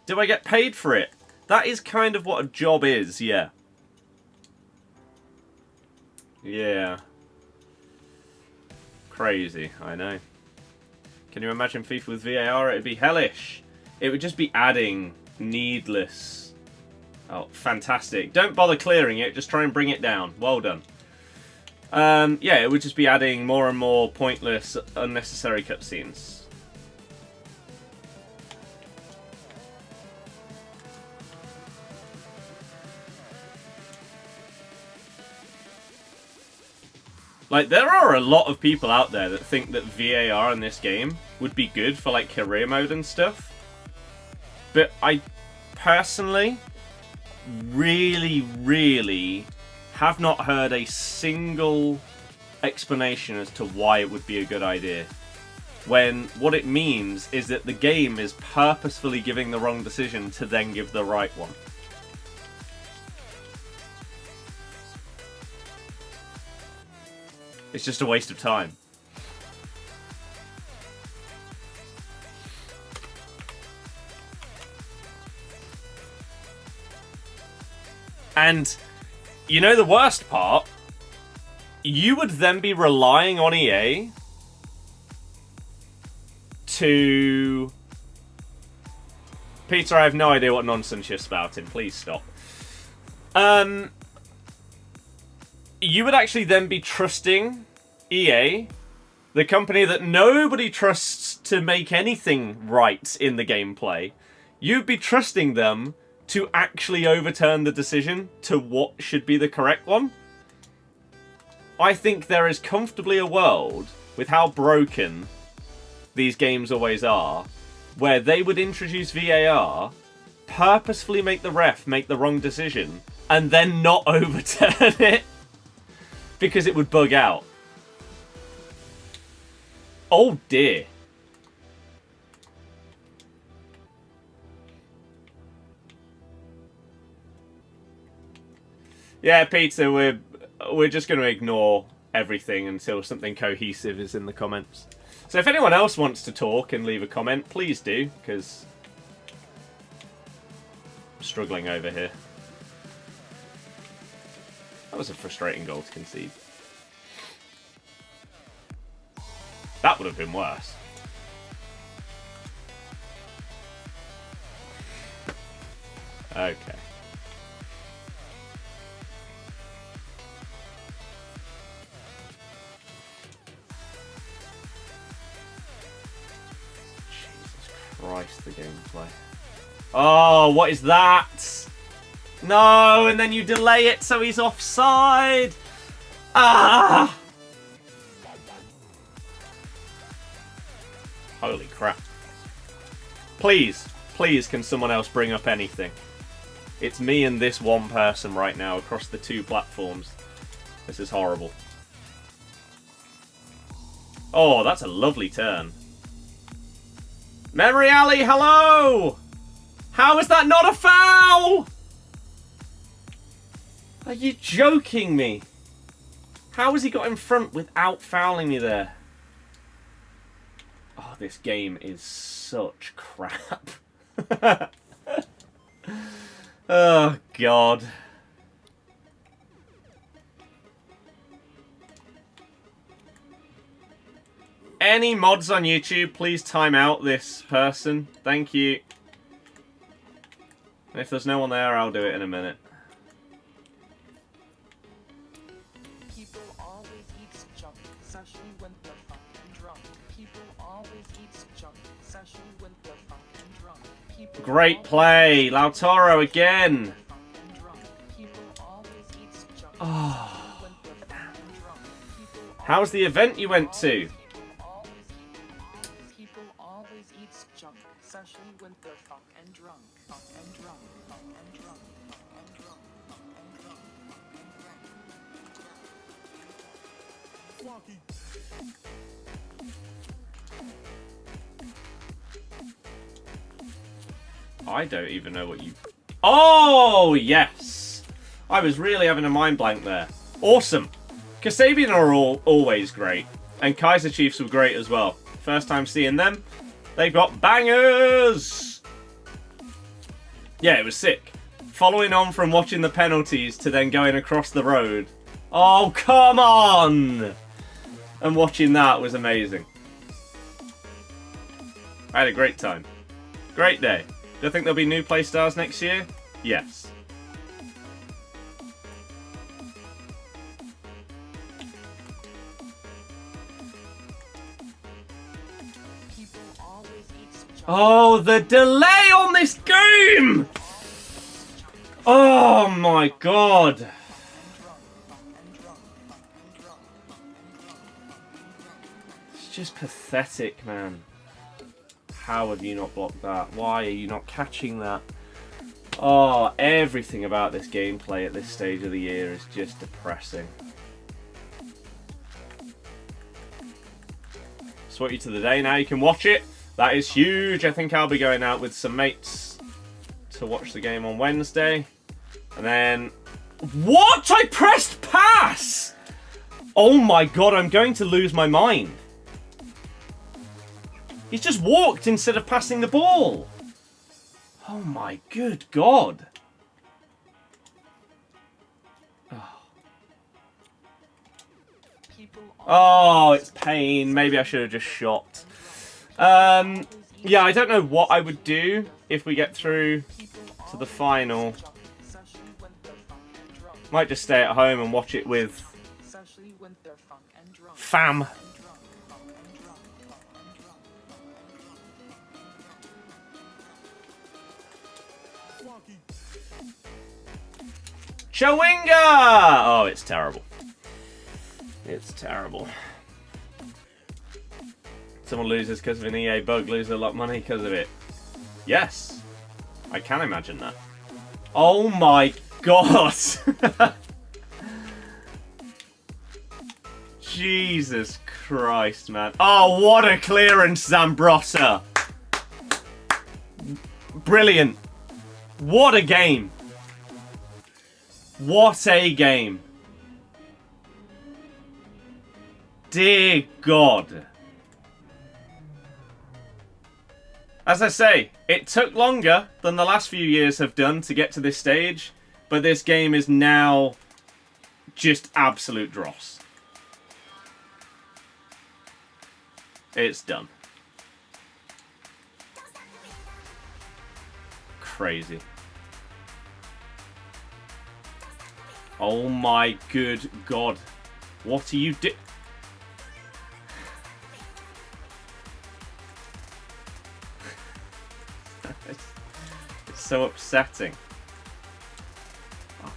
Do I get paid for it? That is kind of what a job is, yeah. Yeah. Crazy, I know. Can you imagine FIFA with VAR? It'd be hellish. It would just be adding needless... Oh, fantastic. Don't bother clearing it, just try and bring it down. Well done. Yeah, it would just be adding more and more pointless, unnecessary cutscenes. Like, there are a lot of people out there that think that VAR in this game would be good for, like, career mode and stuff. But I personally really have not heard a single explanation as to why it would be a good idea. When what it means is that the game is purposefully giving the wrong decision to then give the right one. It's just a waste of time. And you know the worst part? You would then be relying on EA to... Peter, I have no idea what nonsense you're spouting. Please stop. You would actually then be trusting EA, the company that nobody trusts to make anything right in the gameplay. You'd be trusting them to actually overturn the decision to what should be the correct one. I think there is comfortably a world, with how broken these games always are, where they would introduce VAR, purposefully make the ref make the wrong decision, and then not overturn it. Because it would bug out. Oh dear. Yeah, Peter, we're just going to ignore everything until something cohesive is in the comments. So if anyone else wants to talk and leave a comment, please do, because I'm struggling over here. That was a frustrating goal to concede. That would have been worse. Okay. Jesus Christ, the gameplay. Oh, what is that? No, and then you delay it so he's offside. Ah! Holy crap. Please, please, can someone else bring up anything? It's me and this one person right now across the two platforms. This is horrible. Oh, that's a lovely turn. Memory Alley, hello! How is that not a foul? Are you joking me? How has he got in front without fouling me there? Oh, this game is such crap. Oh, God. Any mods on YouTube, please time out this person. Thank you. And if there's no one there, I'll do it in a minute. Great play. Lautaro again. Oh. How's the event you went to? I don't even know what you... Oh, yes! I was really having a mind blank there. Awesome. Kasabian are always great. And Kaiser Chiefs were great as well. First time seeing them. They've got bangers! Yeah, it was sick. Following on from watching the penalties to then going across the road Oh, come on! And watching that was amazing. I had a great time. Great day. Do I think there'll be new playstars next year? Yes. Oh, the delay on this game! Oh my god. It's just pathetic, man. How have you not blocked that? Why are you not catching that? Oh, everything about this gameplay at this stage of the year is just depressing. Sweat you to the day, now you can watch it. That is huge. I think I'll be going out with some mates to watch the game on Wednesday. And then... What? I pressed pass! Oh my god, I'm going to lose my mind. He's just walked instead of passing the ball. Oh my good god. Oh, it's pain. Maybe I should have just shot. Yeah, I don't know what I would do if we get through to the final. Might just stay at home and watch it with fam. Chawinga! Oh, it's terrible. It's terrible. Someone loses because of an EA bug, loses a lot of money because of it. Yes, I can imagine that. Oh my god! Jesus Christ, man. Oh, what a clearance, Zambrotta! Brilliant. What a game. What a game. Dear God. As I say, it took longer than the last few years have done to get to this stage, but this game is now just absolute dross. It's done. Crazy. Oh my good God. What are you doing? It's so upsetting. Oh,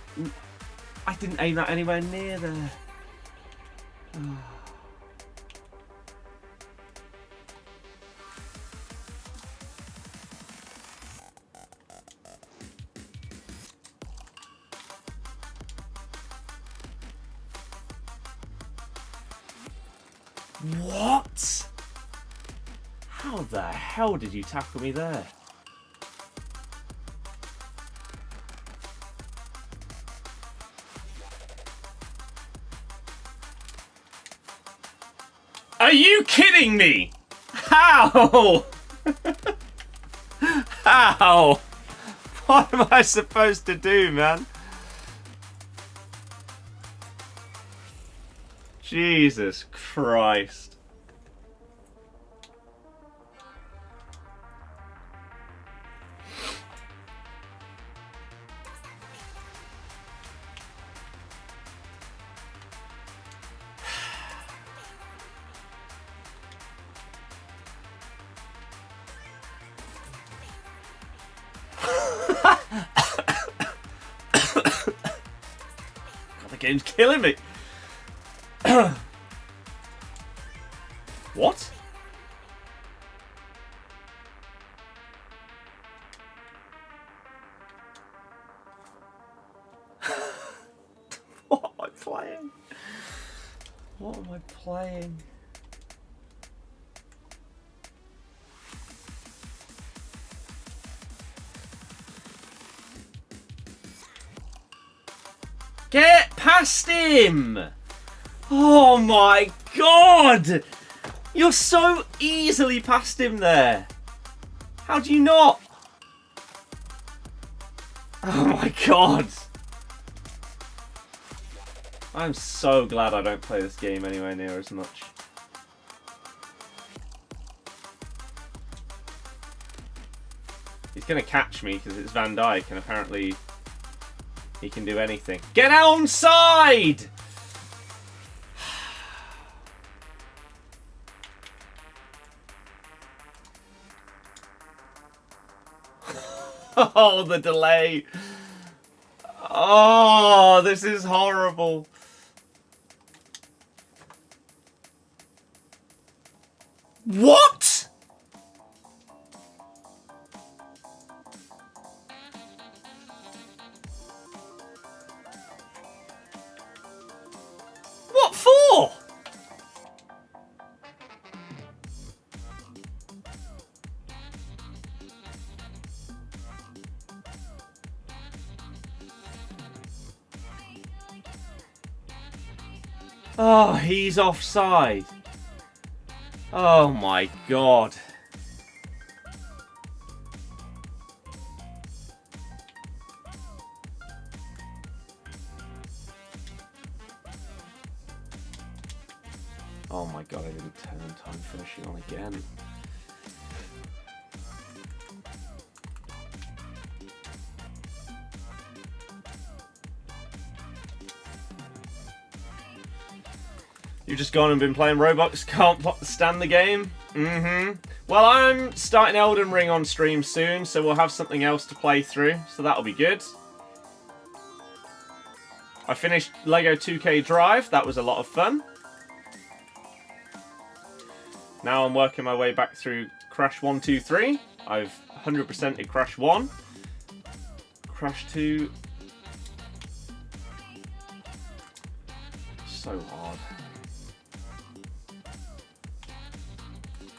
I didn't aim that anywhere near there. Oh. What? How the hell did you tackle me there? Are you kidding me? How? How? What am I supposed to do, man? Jesus Christ. God, the game's killing me. What? What am I playing? What am I playing? Get past him! Oh my God! You're so easily past him there. How do you not? Oh my God. I'm so glad I don't play this game anywhere near as much. He's going to catch me because it's Van Dijk, and apparently he can do anything. Get onside! Oh, the delay. Oh, this is horrible. What? What for? Oh, he's offside. Oh my god. Oh my god, I didn't turn time finishing on again. You've just gone and been playing Roblox, can't stand the game? Well, I'm starting Elden Ring on stream soon, so we'll have something else to play through, so that'll be good. I finished LEGO 2K Drive, that was a lot of fun. Now I'm working my way back through Crash 1, 2, 3. I've 100%ed Crash 1. Crash 2. So hard.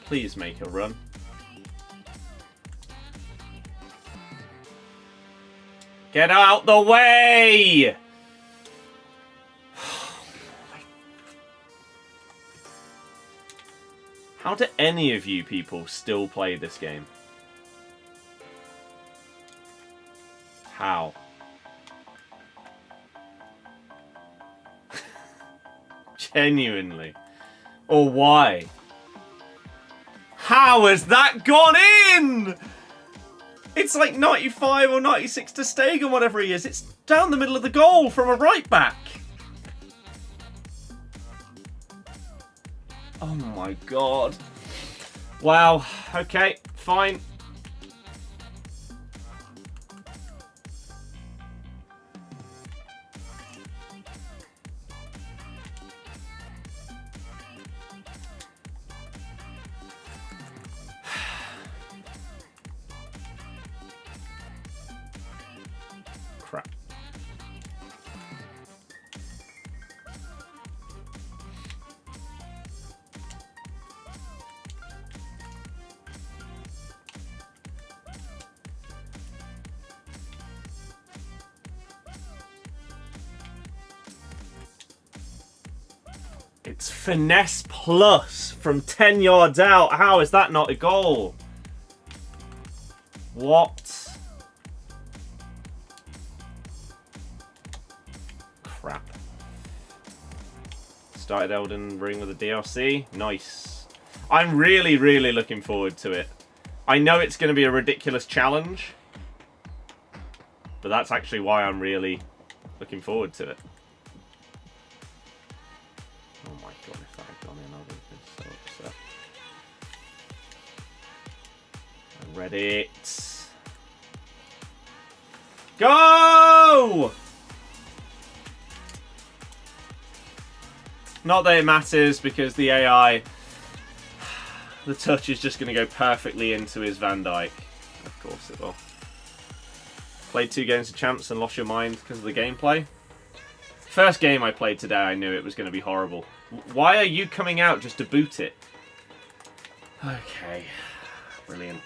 Please make a run. Get out the way! How do any of you people still play this game? How? Genuinely. Or why? How has that gone in? It's like 95 or 96 to Stegen, whatever he is. It's down the middle of the goal from a right back. Oh my god. Wow. Okay, fine. Crap. It's finesse plus from 10 yards out. How is that not a goal? What? Crap. Started Elden Ring with a DLC. Nice. I'm really, really looking forward to it. I know it's going to be a ridiculous challenge, but that's actually why I'm really looking forward to it. Oh my god, if that had gone in, I would have been so upset. I read it. Go! Not that it matters, because the AI, the touch is just going to go perfectly into his Van Dijk. Of course it will. Played 2 games of Champs and lost your mind because of the gameplay. First game I played today, I knew it was going to be horrible. Why are you coming out just to boot it? Okay. Brilliant.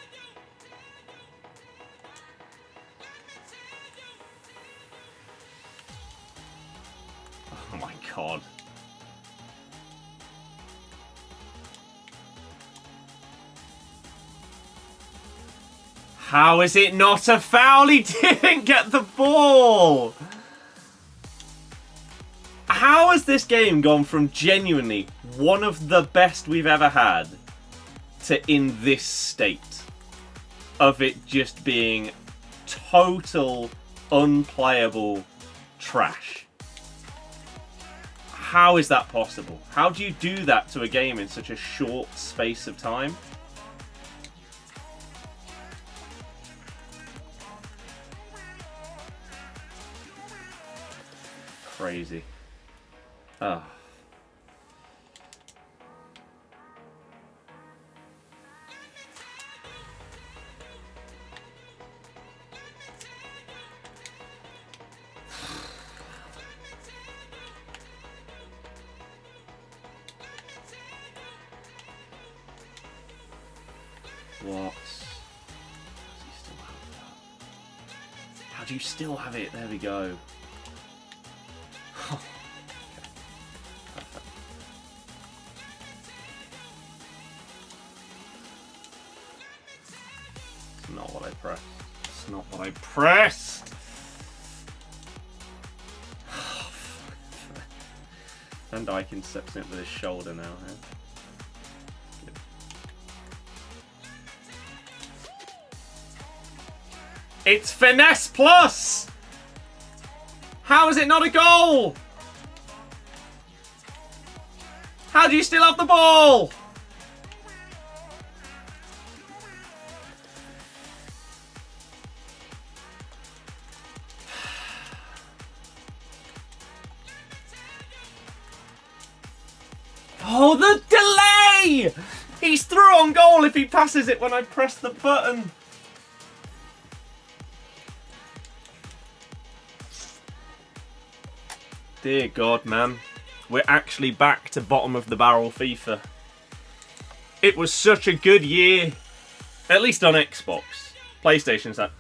Oh my god. How is it not a foul? He didn't get the ball! How has this game gone from genuinely one of the best we've ever had to in this state of it just being total unplayable trash? How is that possible? How do you do that to a game in such a short space of time? Crazy. Oh. What? How do you still have it? There we go. It's not what I pressed. It's not what I pressed! Van Dijk intercepting it with his shoulder now. Huh? It's finesse plus! How is it not a goal? How do you still have the ball? Oh, the delay! He's through on goal if he passes it when I press the button. Dear God, man. We're actually back to bottom of the barrel FIFA. It was such a good year. At least on Xbox. PlayStation's that.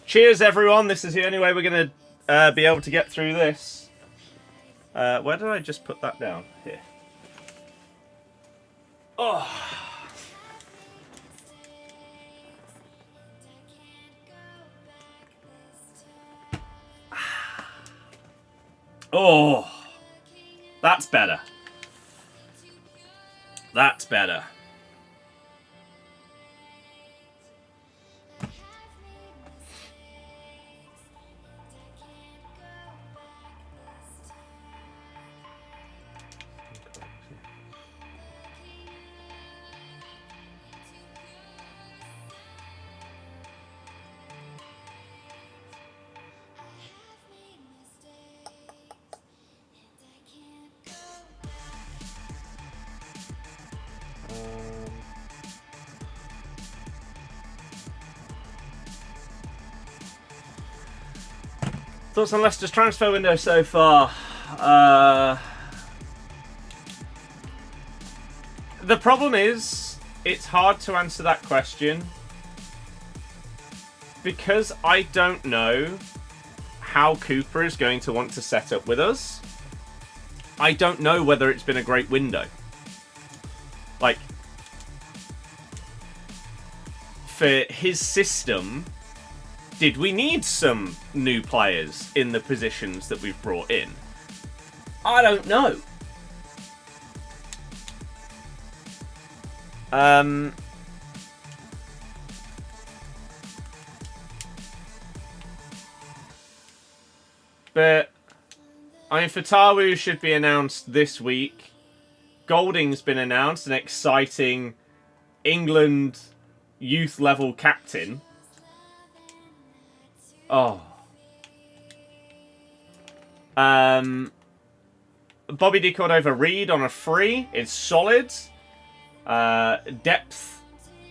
Cheers, everyone. This is the only way we're going to be able to get through this. Where did I just put that down? Here. Oh. Oh. That's better. That's better. Thoughts on Leicester's transfer window so far? The problem is, it's hard to answer that question because I don't know how Cooper is going to want to set up with us. I don't know whether it's been a great window. Like, for his system, did we need some new players in the positions that we've brought in? I don't know. But I mean, Fatawu should be announced this week. Golding's been announced, an exciting England youth level captain. Oh. Bobby D. Cordova-Reid on a free. It's solid. Depth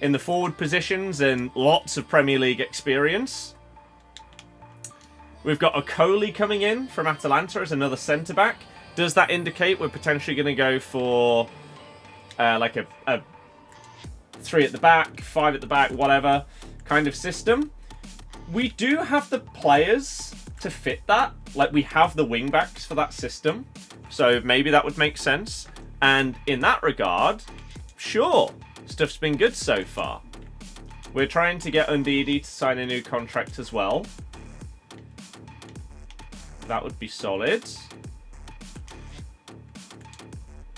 in the forward positions and lots of Premier League experience. We've got Okoli coming in from Atalanta as another centre-back. Does that indicate we're potentially going to go for like a 3 at the back, 5 at the back, whatever kind of system? We do have the players to fit that. Like, we have the wing-backs for that system. So maybe that would make sense. And in that regard, sure, stuff's been good so far. We're trying to get Undidi to sign a new contract as well. That would be solid.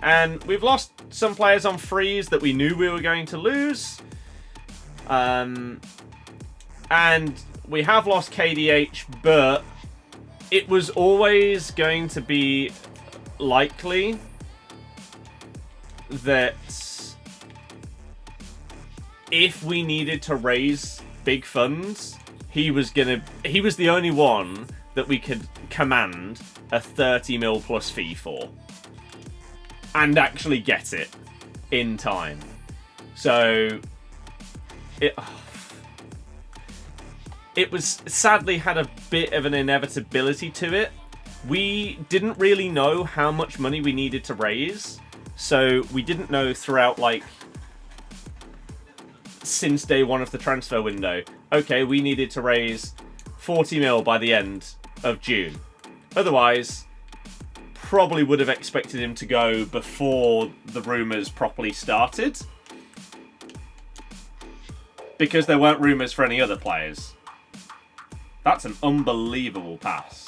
And we've lost some players on frees that we knew we were going to lose. And we have lost KDH, but it was always going to be likely that if we needed to raise big funds, he was the only one that we could command a 30 mil plus fee for and actually get it in time. So it was sadly had a bit of an inevitability to it. We didn't really know how much money we needed to raise, so we didn't know throughout, like, since day one of the transfer window, okay, we needed to raise 40 mil by the end of June. Otherwise, probably would have expected him to go before the rumours properly started, because there weren't rumours for any other players. That's an unbelievable pass.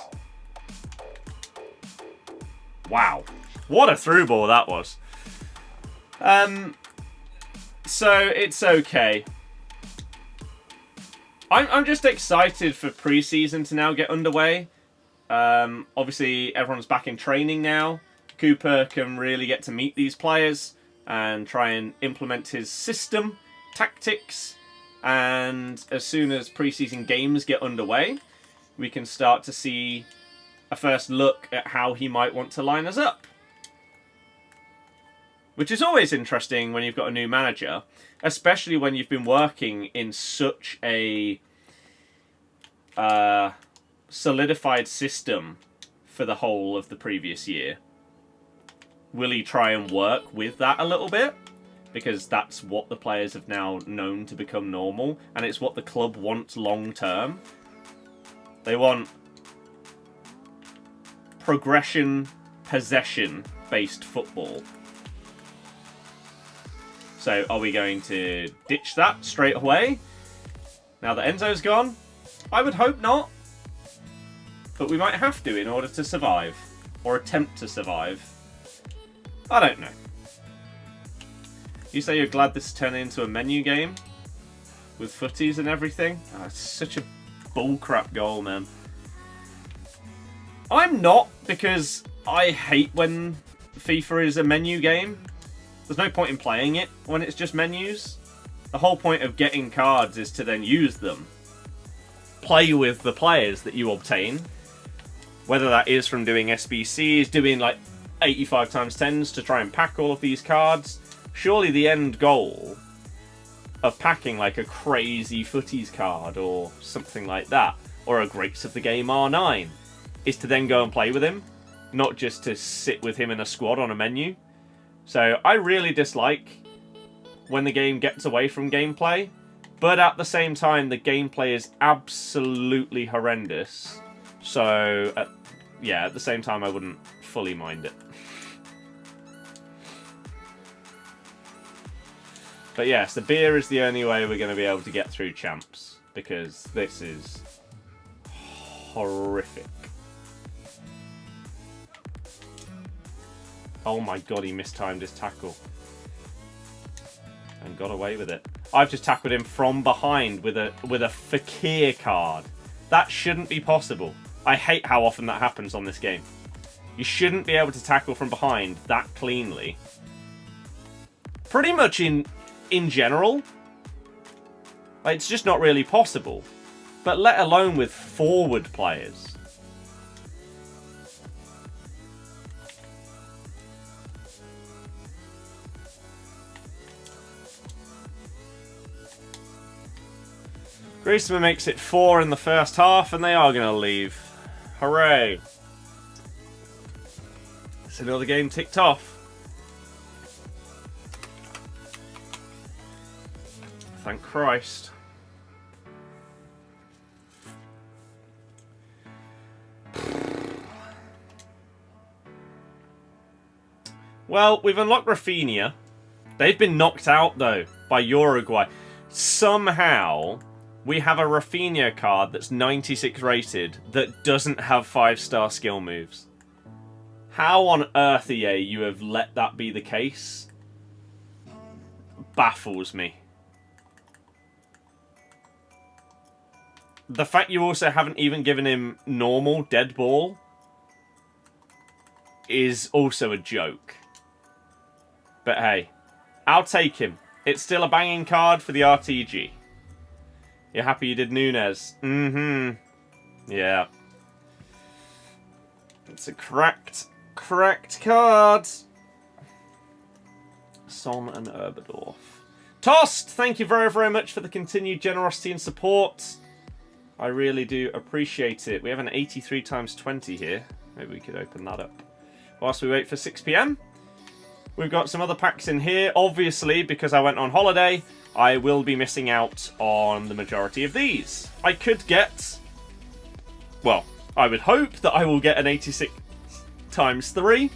Wow. What a through ball that was. So it's okay. I'm just excited for pre-season to now get underway. Obviously, everyone's back in training now. Cooper can really get to meet these players and try and implement his system, tactics. And as soon as pre-season games get underway, we can start to see a first look at how he might want to line us up. Which is always interesting when you've got a new manager, especially when you've been working in such a solidified system for the whole of the previous year. Will he try and work with that a little bit? Because that's what the players have now known to become normal, and it's what the club wants long term. They want progression, possession-based football. So are we going to ditch that straight away now that Enzo's gone? I would hope not. But we might have to in order to survive. Or attempt to survive. I don't know. You say you're glad this is turning into a menu game? With footies and everything? Oh, it's such a bullcrap goal, man. I'm not, because I hate when FIFA is a menu game. There's no point in playing it when it's just menus. The whole point of getting cards is to then use them. Play with the players that you obtain. Whether that is from doing SBCs, doing like 85 times 10s to try and pack all of these cards. Surely the end goal of packing like a crazy footies card or something like that, or a Greats of the Game R9, is to then go and play with him, not just to sit with him in a squad on a menu. So I really dislike when the game gets away from gameplay, but at the same time the gameplay is absolutely horrendous. So yeah, at the same time I wouldn't fully mind it. But yes, the beer is the only way we're going to be able to get through champs, because this is horrific. Oh my god, he mistimed his tackle. And got away with it. I've just tackled him from behind with a Fakir card. That shouldn't be possible. I hate how often that happens on this game. You shouldn't be able to tackle from behind that cleanly. Pretty much in general. Like, it's just not really possible. but let alone with forward players. Griezmann makes it 4 in the first half, and they are going to leave. Hooray. So another game ticked off. Thank Christ. Well, we've unlocked Rafinha. They've been knocked out, though, by Uruguay. Somehow, we have a Rafinha card that's 96 rated that doesn't have 5-star skill moves. How on earth, EA, you have let that be the case baffles me. The fact you also haven't even given him normal dead ball is also a joke. But hey, I'll take him. It's still a banging card for the RTG. You're happy you did Nunez? Mm-hmm. Yeah. It's a cracked card. Son and Erbadorf. Tost, thank you very, very much for the continued generosity and support. I really do appreciate it. We have an 83 times 20 here. Maybe we could open that up. Whilst we wait for 6 PM. We've got some other packs in here. Obviously, because I went on holiday, I will be missing out on the majority of these. I could get... Well, I would hope that I will get an 86 times 3,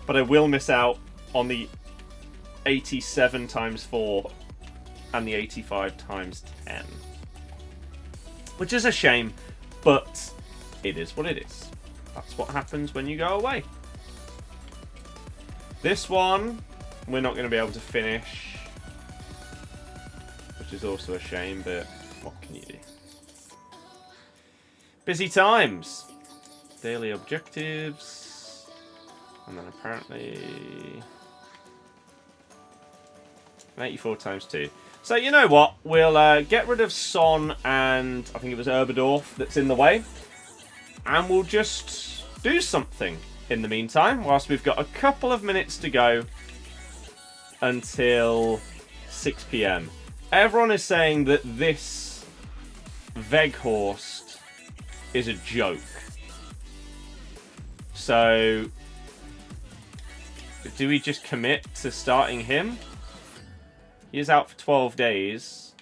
but I will miss out on the 87 times 4 and the 85 times 10. Which is a shame, but it is what it is. That's what happens when you go away. This one, we're not going to be able to finish, which is also a shame, but what can you do? Busy times. Daily objectives. And then apparently... 84 times 2. So, you know what? We'll get rid of Son and I think it was Erbadorf that's in the way. And we'll just do something in the meantime, whilst we've got a couple of minutes to go until 6 PM. Everyone is saying that this Weghorst is a joke. So, do we just commit to starting him? He is out for 12 days.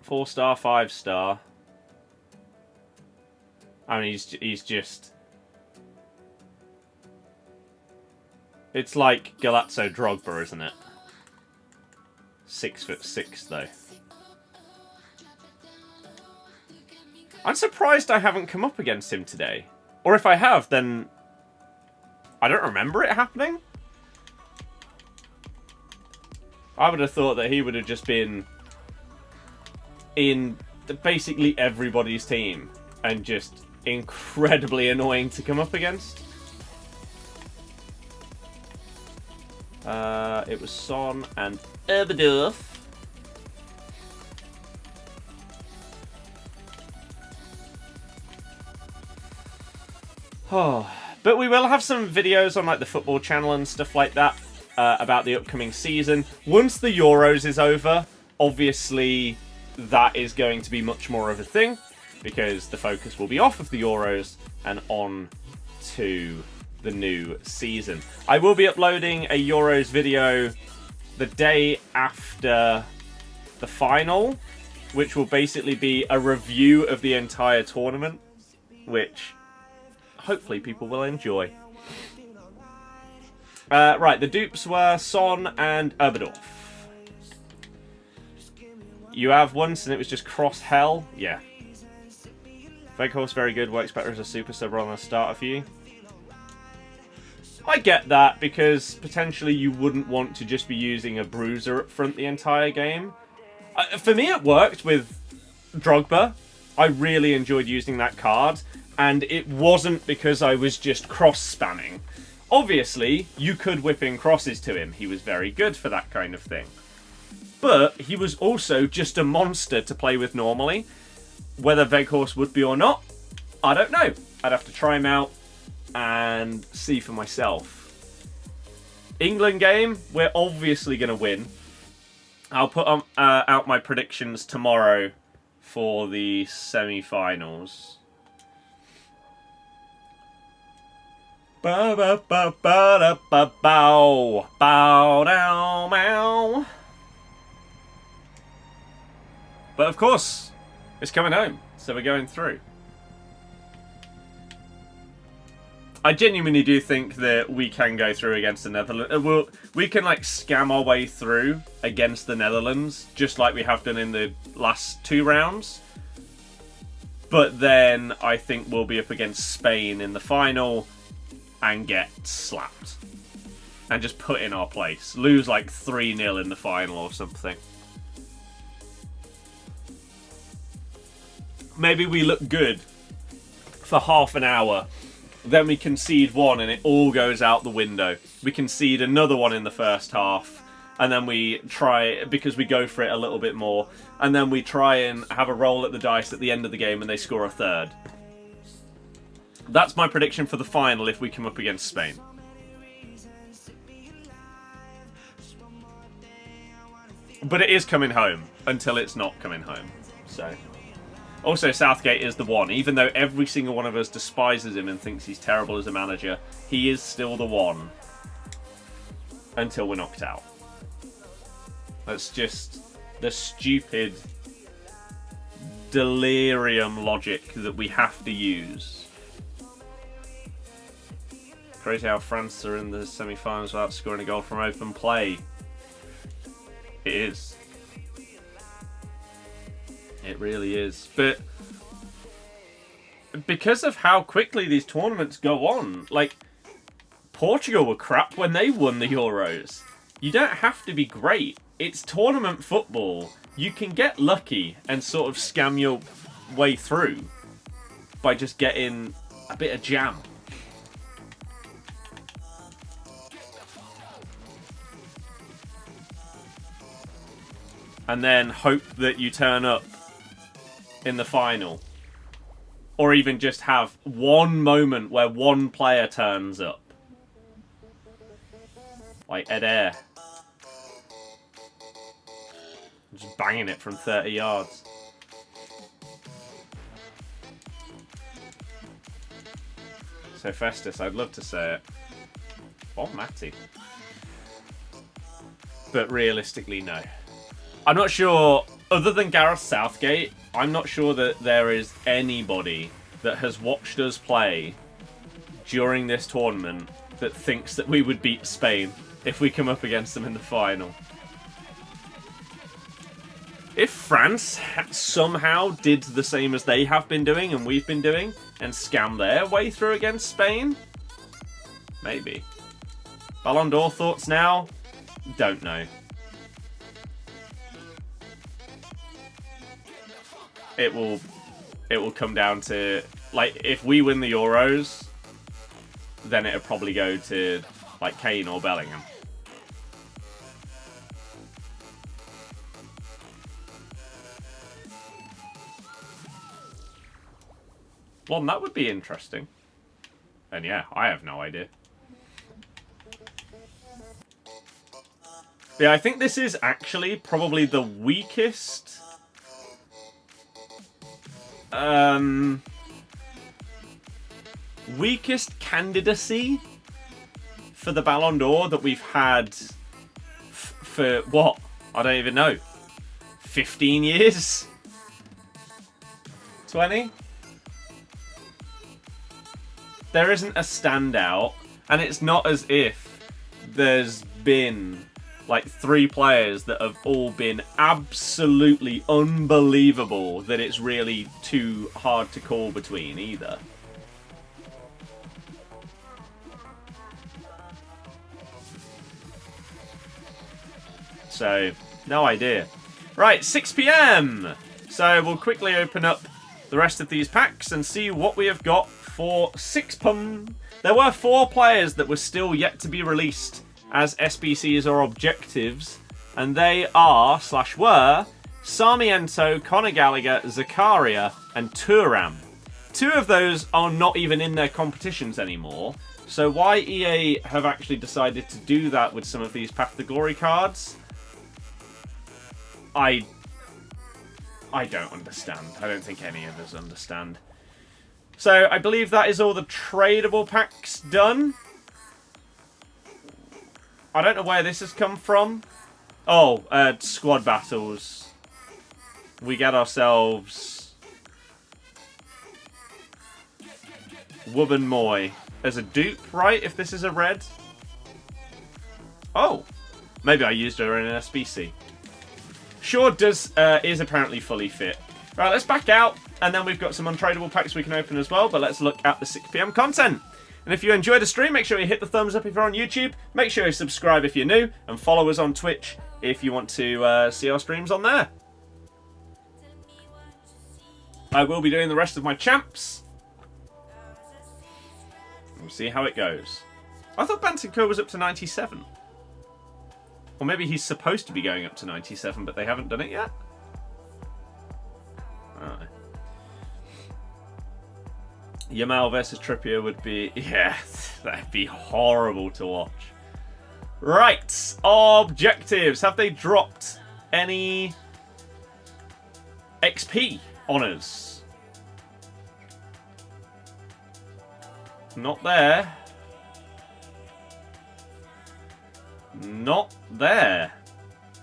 4-star, 5-star. I mean, he's just... It's like Galazzo Drogba, isn't it? 6'6", though. I'm surprised I haven't come up against him today. Or if I have, then... I don't remember it happening. I would have thought that he would have just been in basically everybody's team and just incredibly annoying to come up against. It was Son and Erbadorf. Oh, but we will have some videos on like the football channel and stuff like that. About the upcoming season. Once the Euros is over, obviously that is going to be much more of a thing because the focus will be off of the Euros and on to the new season. I will be uploading a Euros video the day after the final, which will basically be a review of the entire tournament, which hopefully people will enjoy. Right, the dupes were Son and Erbadorf. You have once and it was just cross hell. Yeah. Weghorst very good, works better as a super sub rather than a starter for you. I get that, because potentially you wouldn't want to just be using a bruiser up front the entire game. For me, it worked with Drogba. I really enjoyed using that card, and it wasn't because I was just cross-spamming. Obviously, you could whip in crosses to him. He was very good for that kind of thing. but he was also just a monster to play with normally. Whether Weghorst would be or not, I don't know. I'd have to try him out and see for myself. England game, we're obviously going to win. I'll put out my predictions tomorrow for the semi-finals. Bow, bow, bow, bow, bow, bow, bow, down, bow. But of course, it's coming home, so we're going through. I genuinely do think that we can go through against the Netherlands. We can like scam our way through against the Netherlands, just like we have done in the last 2 rounds. But then I think we'll be up against Spain in the final and get slapped. And just put in our place. Lose like 3-0 in the final or something. Maybe we look good for half an hour. Then we concede 1 and it all goes out the window. We concede another 1 in the first half. And then we try, because we go for it a little bit more. And then we try and have a roll at the dice at the end of the game and they score a 3rd. That's my prediction for the final if we come up against Spain. But it is coming home until it's not coming home. So... Also, Southgate is the one. Even though every single one of us despises him and thinks he's terrible as a manager, he is still the one. Until we're knocked out. That's just the stupid delirium logic that we have to use. Crazy how France are in the semi-finals without scoring a goal from open play. It is. It really is. But because of how quickly these tournaments go on, like, Portugal were crap when they won the Euros. You don't have to be great. It's tournament football. You can get lucky and sort of scam your way through by just getting a bit of jam. And then hope that you turn up in the final. Or even just have one moment where one player turns up. Like Eder. Just banging it from 30 yards. So Festus, I'd love to say it. Bonmati. But realistically, no. I'm not sure, other than Gareth Southgate, I'm not sure that there is anybody that has watched us play during this tournament that thinks that we would beat Spain if we come up against them in the final. If France somehow did the same as they have been doing and we've been doing and scam their way through against Spain, maybe. Ballon d'Or thoughts now? Don't know. It will come down to, like, if we win the Euros, then it'll probably go to, like, Kane or Bellingham. Well, that would be interesting. And yeah, I have no idea. Yeah, I think this is actually probably the weakest... weakest candidacy for the Ballon d'Or that we've had for, what? I don't even know. 15 years? 20? There isn't a standout, and it's not as if there's been like 3 players that have all been absolutely unbelievable that it's really too hard to call between either. So, no idea. Right, 6 PM! So we'll quickly open up the rest of these packs and see what we have got for 6 PM. There were 4 players that were still yet to be released as SBCs or objectives And they are, / were, Sarmiento, Conor Gallagher, Zakaria, and Thuram. 2 of those are not even in their competitions anymore. So why EA have actually decided to do that with some of these Path to Glory cards, I don't understand. I don't think any of us understand. So I believe that is all the tradable packs done. I don't know where this has come from. Oh, squad battles. We get ourselves Wubben Moy as a dupe, right? If this is a red. Oh, maybe I used her in an SBC. Sure is apparently fully fit. Right, let's back out, and then we've got some untradeable packs we can open as well, but let's look at the 6 PM content. And if you enjoyed the stream, make sure you hit the thumbs up if you're on YouTube, make sure you subscribe if you're new, and follow us on Twitch if you want to see our streams on there. I will be doing the rest of my champs. We'll see how it goes. I thought Bentancur was up to 97. Or maybe he's supposed to be going up to 97, but they haven't done it yet? Oh. Yamal versus Trippier would be... Yeah, that'd be horrible to watch. Right, objectives. Have they dropped any XP honours? Not there. Not there.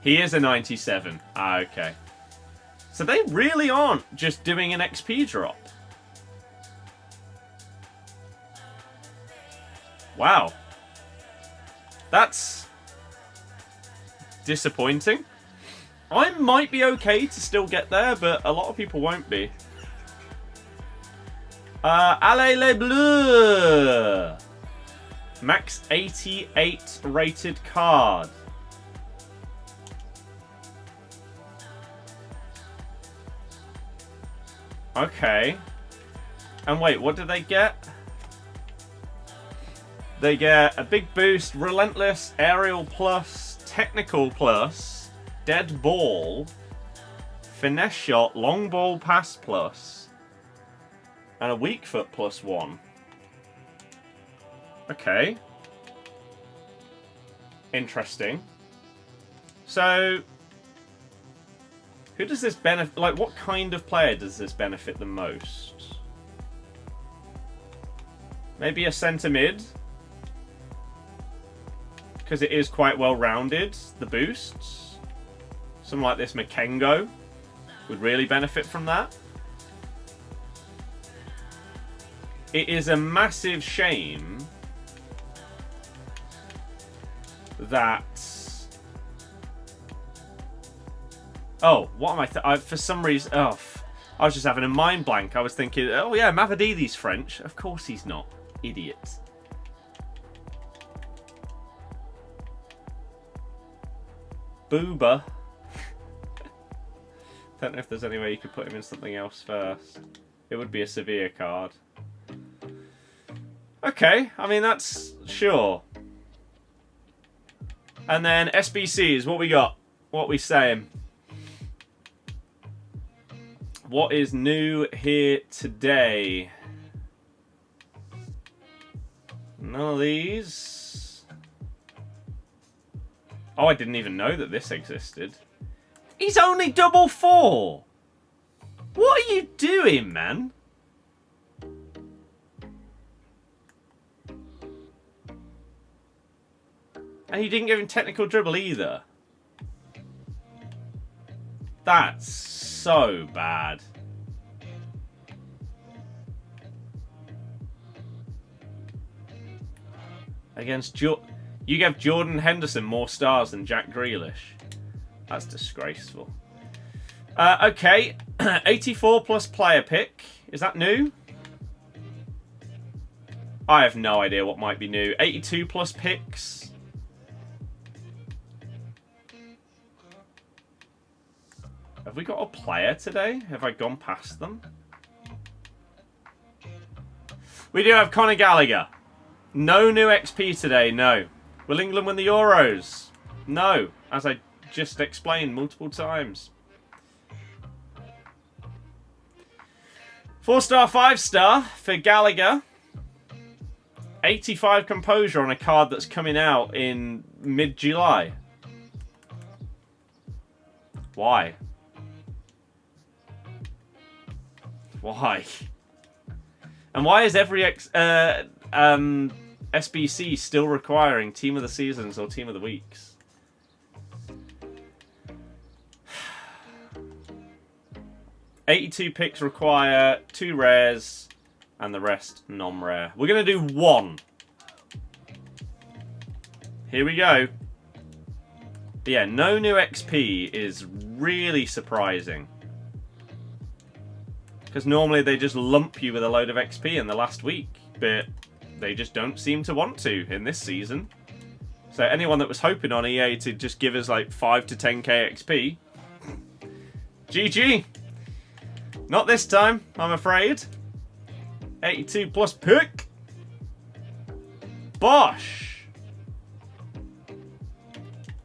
He is a 97. Ah, okay. So they really aren't just doing an XP drop. Wow. That's disappointing. I might be okay to still get there, but a lot of people won't be. Allez les Bleus! Max 88 rated card. Okay. And wait, what do they get? They get a big boost, Relentless, Aerial Plus, Technical Plus, Dead Ball, Finesse Shot, Long Ball Pass Plus, and a Weak Foot +1. Okay. Interesting. So, who does this benefit? Like, what kind of player does this benefit the most? Maybe a centre mid, because it is quite well rounded. The boosts, someone like this Makengo would really benefit from that. It is a massive shame that... Oh, what am I... for some reason... Oh, I was just having a mind blank. I was thinking, oh yeah, Mavadidi's French. Of course he's not. Idiot. Booba. Don't know if there's any way you could put him in something else first. It would be a severe card. Okay, I mean, that's... Sure. And then SBCs, what we got? What we saying? What is new here today? None of these. Oh, I didn't even know that this existed. He's only double 4. What are you doing, man? And you didn't give him technical dribble either. That's so bad. Against you gave Jordan Henderson more stars than Jack Grealish. That's disgraceful. Okay, 84 plus player pick. Is that new? I have no idea what might be new. 82 plus picks. Have we got a player today? Have I gone past them? We do have Conor Gallagher. No new XP today, no. Will England win the Euros? No, as I just explained multiple times. 4-star, 5-star for Gallagher. 85 composure on a card that's coming out in mid-July. Why? Why? And why is every SBC still requiring Team of the Seasons or Team of the Weeks? $82 picks require 2 rares and the rest non-rare. We're going to do 1. Here we go. But yeah, no new XP is really surprising. Because normally they just lump you with a load of XP in the last week. But they just don't seem to want to in this season. So anyone that was hoping on EA to just give us like 5 to 10k XP, GG. Not this time, I'm afraid. 82 plus pick. Bosh.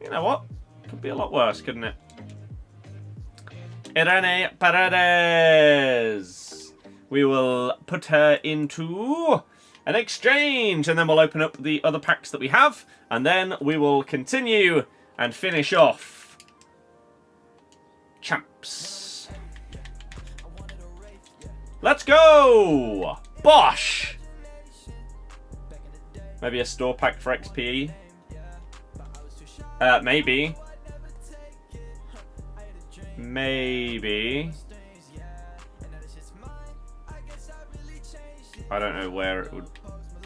You know what? Could be a lot worse, couldn't it? Irene Paredes. We will put her into an exchange, and then we'll open up the other packs that we have, and then we will continue and finish off champs. Let's go! Bosh! Maybe a store pack for XP. Maybe. Maybe. I don't know where it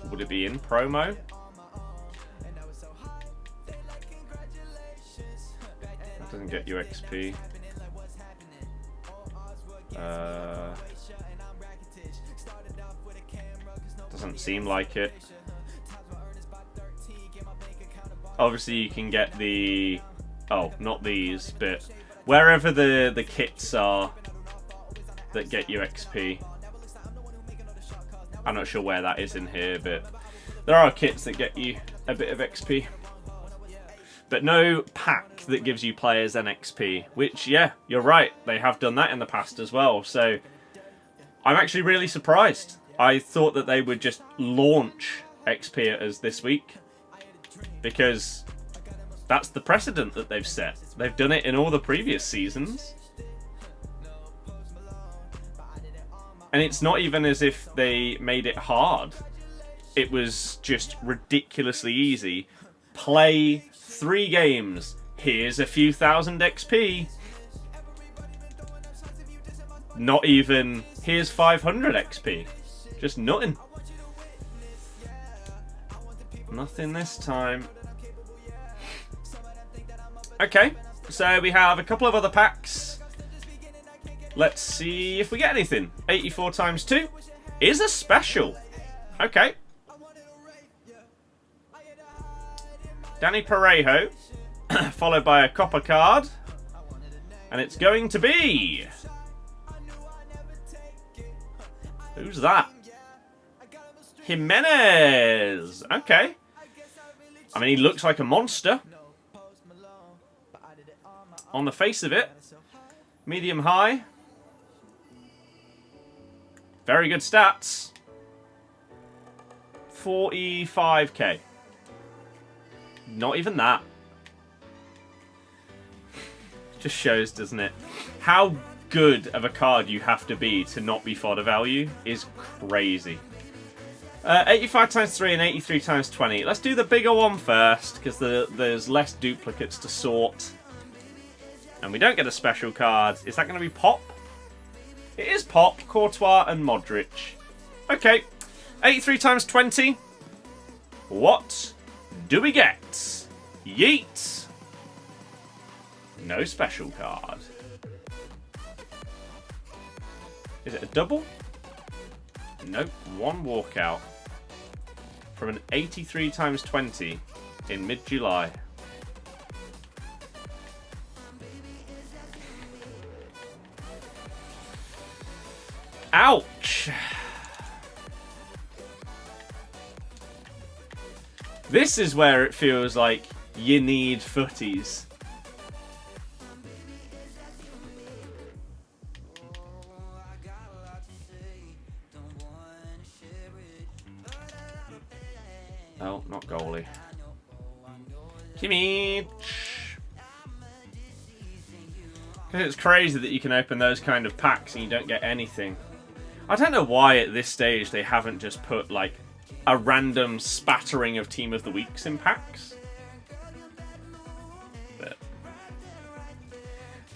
would it be in promo? That doesn't get you XP. Doesn't seem like it. Obviously you can get the... Oh, not these, but wherever the kits are that get you XP. I'm not sure where that is in here, but there are kits that get you a bit of XP. But no pack that gives you players an XP, which, yeah, you're right, they have done that in the past as well. So I'm actually really surprised. I thought that they would just launch XP at us this week, because that's the precedent that they've set. They've done it in all the previous seasons. And it's not even as if they made it hard. It was just ridiculously easy. Play 3 games. Here's a few thousand XP. Not even, here's 500 XP. Just nothing. Nothing this time. Okay, so we have a couple of other packs. Let's see if we get anything. 84 times 2 is a special. Okay. Danny Parejo, followed by a Copa card. And it's going to be... Who's that? Jimenez. Okay. I mean, he looks like a monster. On the face of it. Medium high. Very good stats. 45k. Not even that. Just shows, doesn't it? How good of a card you have to be to not be fodder value is crazy. 85 times 3 and 83 times 20. Let's do the bigger one first, because there's less duplicates to sort. And we don't get a special card. Is that going to be Pop? It is Pop, Courtois and Modric. Okay, 83 times 20. What do we get? Yeet. No special card. Is it a double? Nope, 1 walkout. From an 83 times 20 in mid-July. Ouch! This is where it feels like you need footies. Oh, not goalie. Kimmich! It's crazy that you can open those kind of packs and you don't get anything. I don't know why at this stage they haven't just put, like, a random spattering of Team of the Weeks in packs. But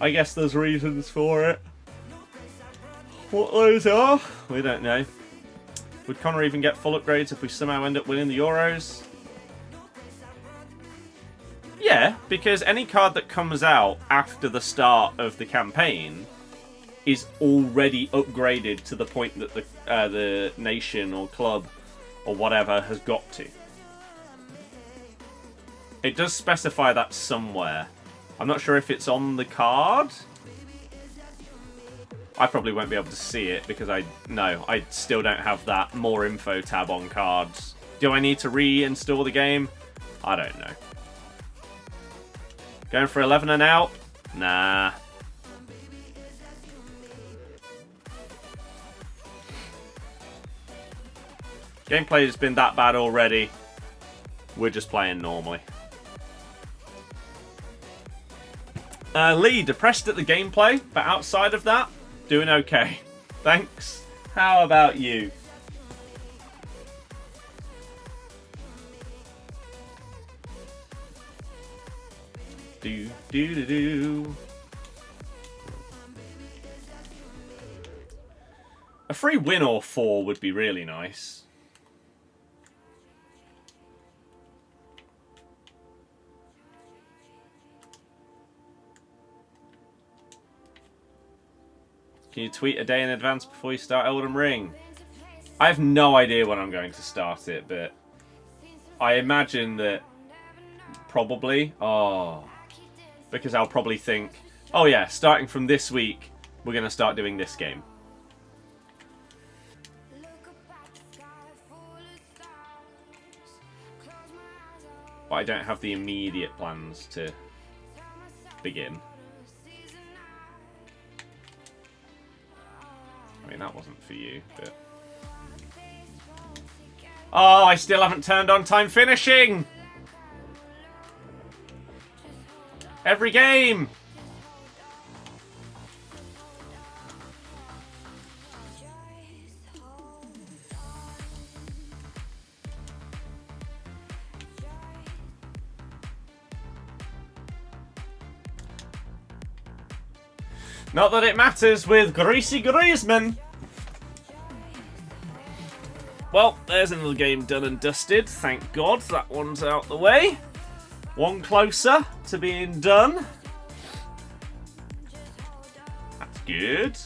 I guess there's reasons for it. What those are, we don't know. Would Connor even get full upgrades if we somehow end up winning the Euros? Yeah, because any card that comes out after the start of the campaign is already upgraded to the point that the nation or club or whatever has got to. It does specify that somewhere. I'm not sure if it's on the card. I probably won't be able to see it because I still don't have that more info tab on cards. Do I need to reinstall the game? I don't know. Going for 11 and out? Nah. Gameplay has been that bad already. We're just playing normally. Lee, depressed at the gameplay, but outside of that, doing okay. Thanks. How about you? Do. A free win or 4 would be really nice. Can you tweet a day in advance before you start Elden Ring? I have no idea when I'm going to start it, but I imagine that probably. Because I'll probably think, oh yeah, starting from this week, we're going to start doing this game. But I don't have the immediate plans to begin. I mean, that wasn't for you, but... Oh, I still haven't turned on time finishing! Every game! Not that it matters with Greasy Griezmann. Well, there's another game done and dusted. Thank God that one's out the way. One closer to being done. That's good.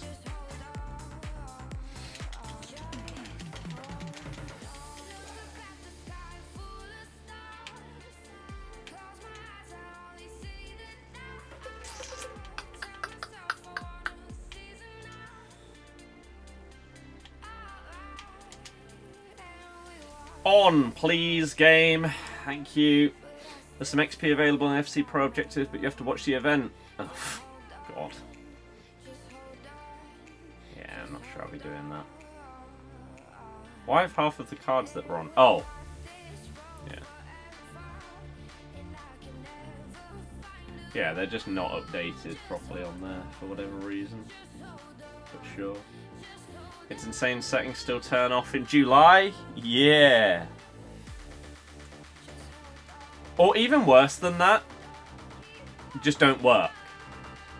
On, please, game. Thank you. There's some XP available in FC Pro objectives, but you have to watch the event. Oh, God. Yeah, I'm not sure I'll be doing that. Why have half of the cards that were on? Oh. Yeah. Yeah, they're just not updated properly on there for whatever reason. But sure. It's insane settings still turn off in July? Yeah. Or even worse than that, just don't work.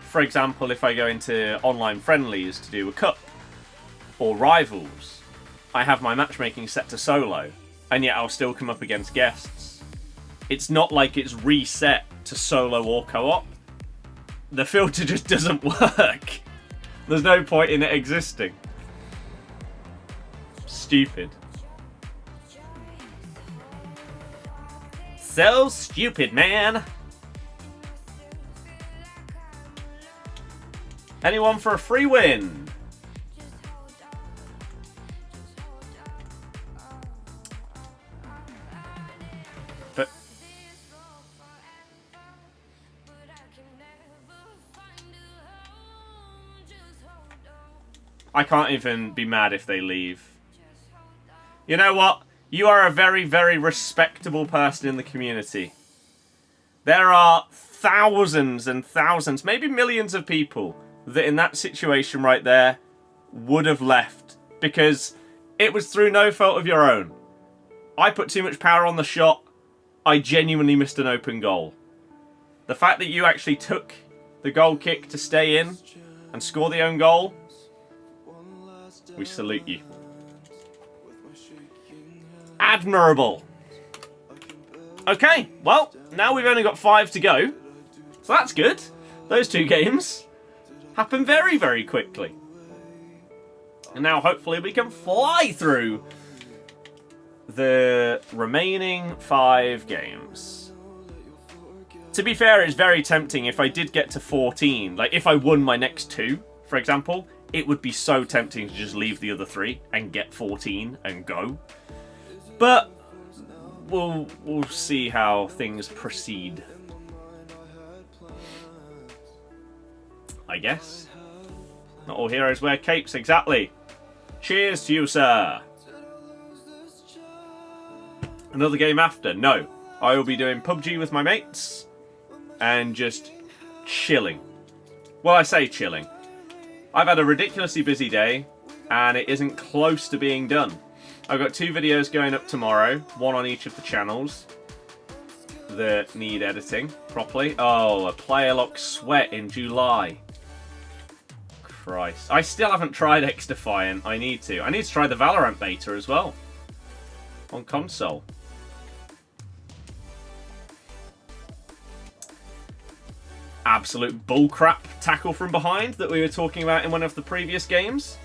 For example, if I go into online friendlies to do a cup or rivals, I have my matchmaking set to solo, and yet I'll still come up against guests. It's not like it's reset to solo or co-op. The filter just doesn't work. There's no point in it existing. Stupid. So stupid, man. Anyone for a free win? But I can't even be mad if they leave. You know what? You are a very, very respectable person in the community. There are thousands and thousands, maybe millions of people that in that situation right there would have left because it was through no fault of your own. I put too much power on the shot. I genuinely missed an open goal. The fact that you actually took the goal kick to stay in and score the own goal, we salute you. Admirable. Okay, well, now we've only got 5 to go. So that's good. Those 2 games happen very, very quickly. And now hopefully we can fly through the remaining 5 games. To be fair, it's very tempting if I did get to 14. Like, if I won my next 2, for example, it would be so tempting to just leave the other 3 and get 14 and go. But we'll see how things proceed. I guess. Not all heroes wear capes, exactly. Cheers to you, sir. Another game after? No. I will be doing PUBG with my mates and just chilling. Well, I say chilling. I've had a ridiculously busy day and it isn't close to being done. I've got 2 videos going up tomorrow, 1 on each of the channels that need editing properly. Oh, a player lock sweat in July. Christ. I still haven't tried X-Defiant. I need to. I need to try the Valorant beta as well. On console. Absolute bullcrap tackle from behind that we were talking about in one of the previous games.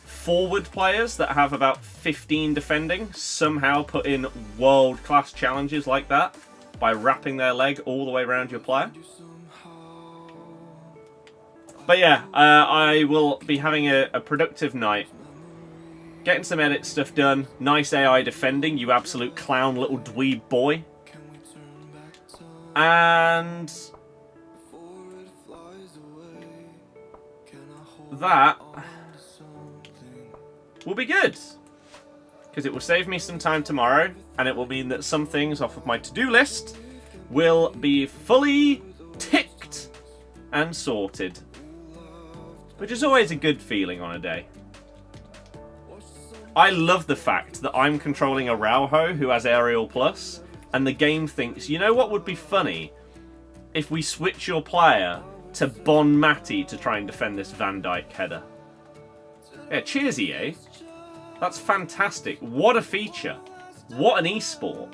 Forward players that have about 15 defending somehow put in world-class challenges like that by wrapping their leg all the way around your player. But yeah, I will be having a productive night. Getting some edit stuff done. Nice AI defending, you absolute clown little dweeb boy. And that will be good. Because it will save me some time tomorrow, and it will mean that some things off of my to-do list will be fully ticked and sorted. Which is always a good feeling on a day. I love the fact that I'm controlling Araujo who has Aerial Plus, and the game thinks, you know what would be funny? If we switch your player to Bonmati to try and defend this Van Dijk header. Yeah, cheers EA. That's fantastic. What a feature. What an esport.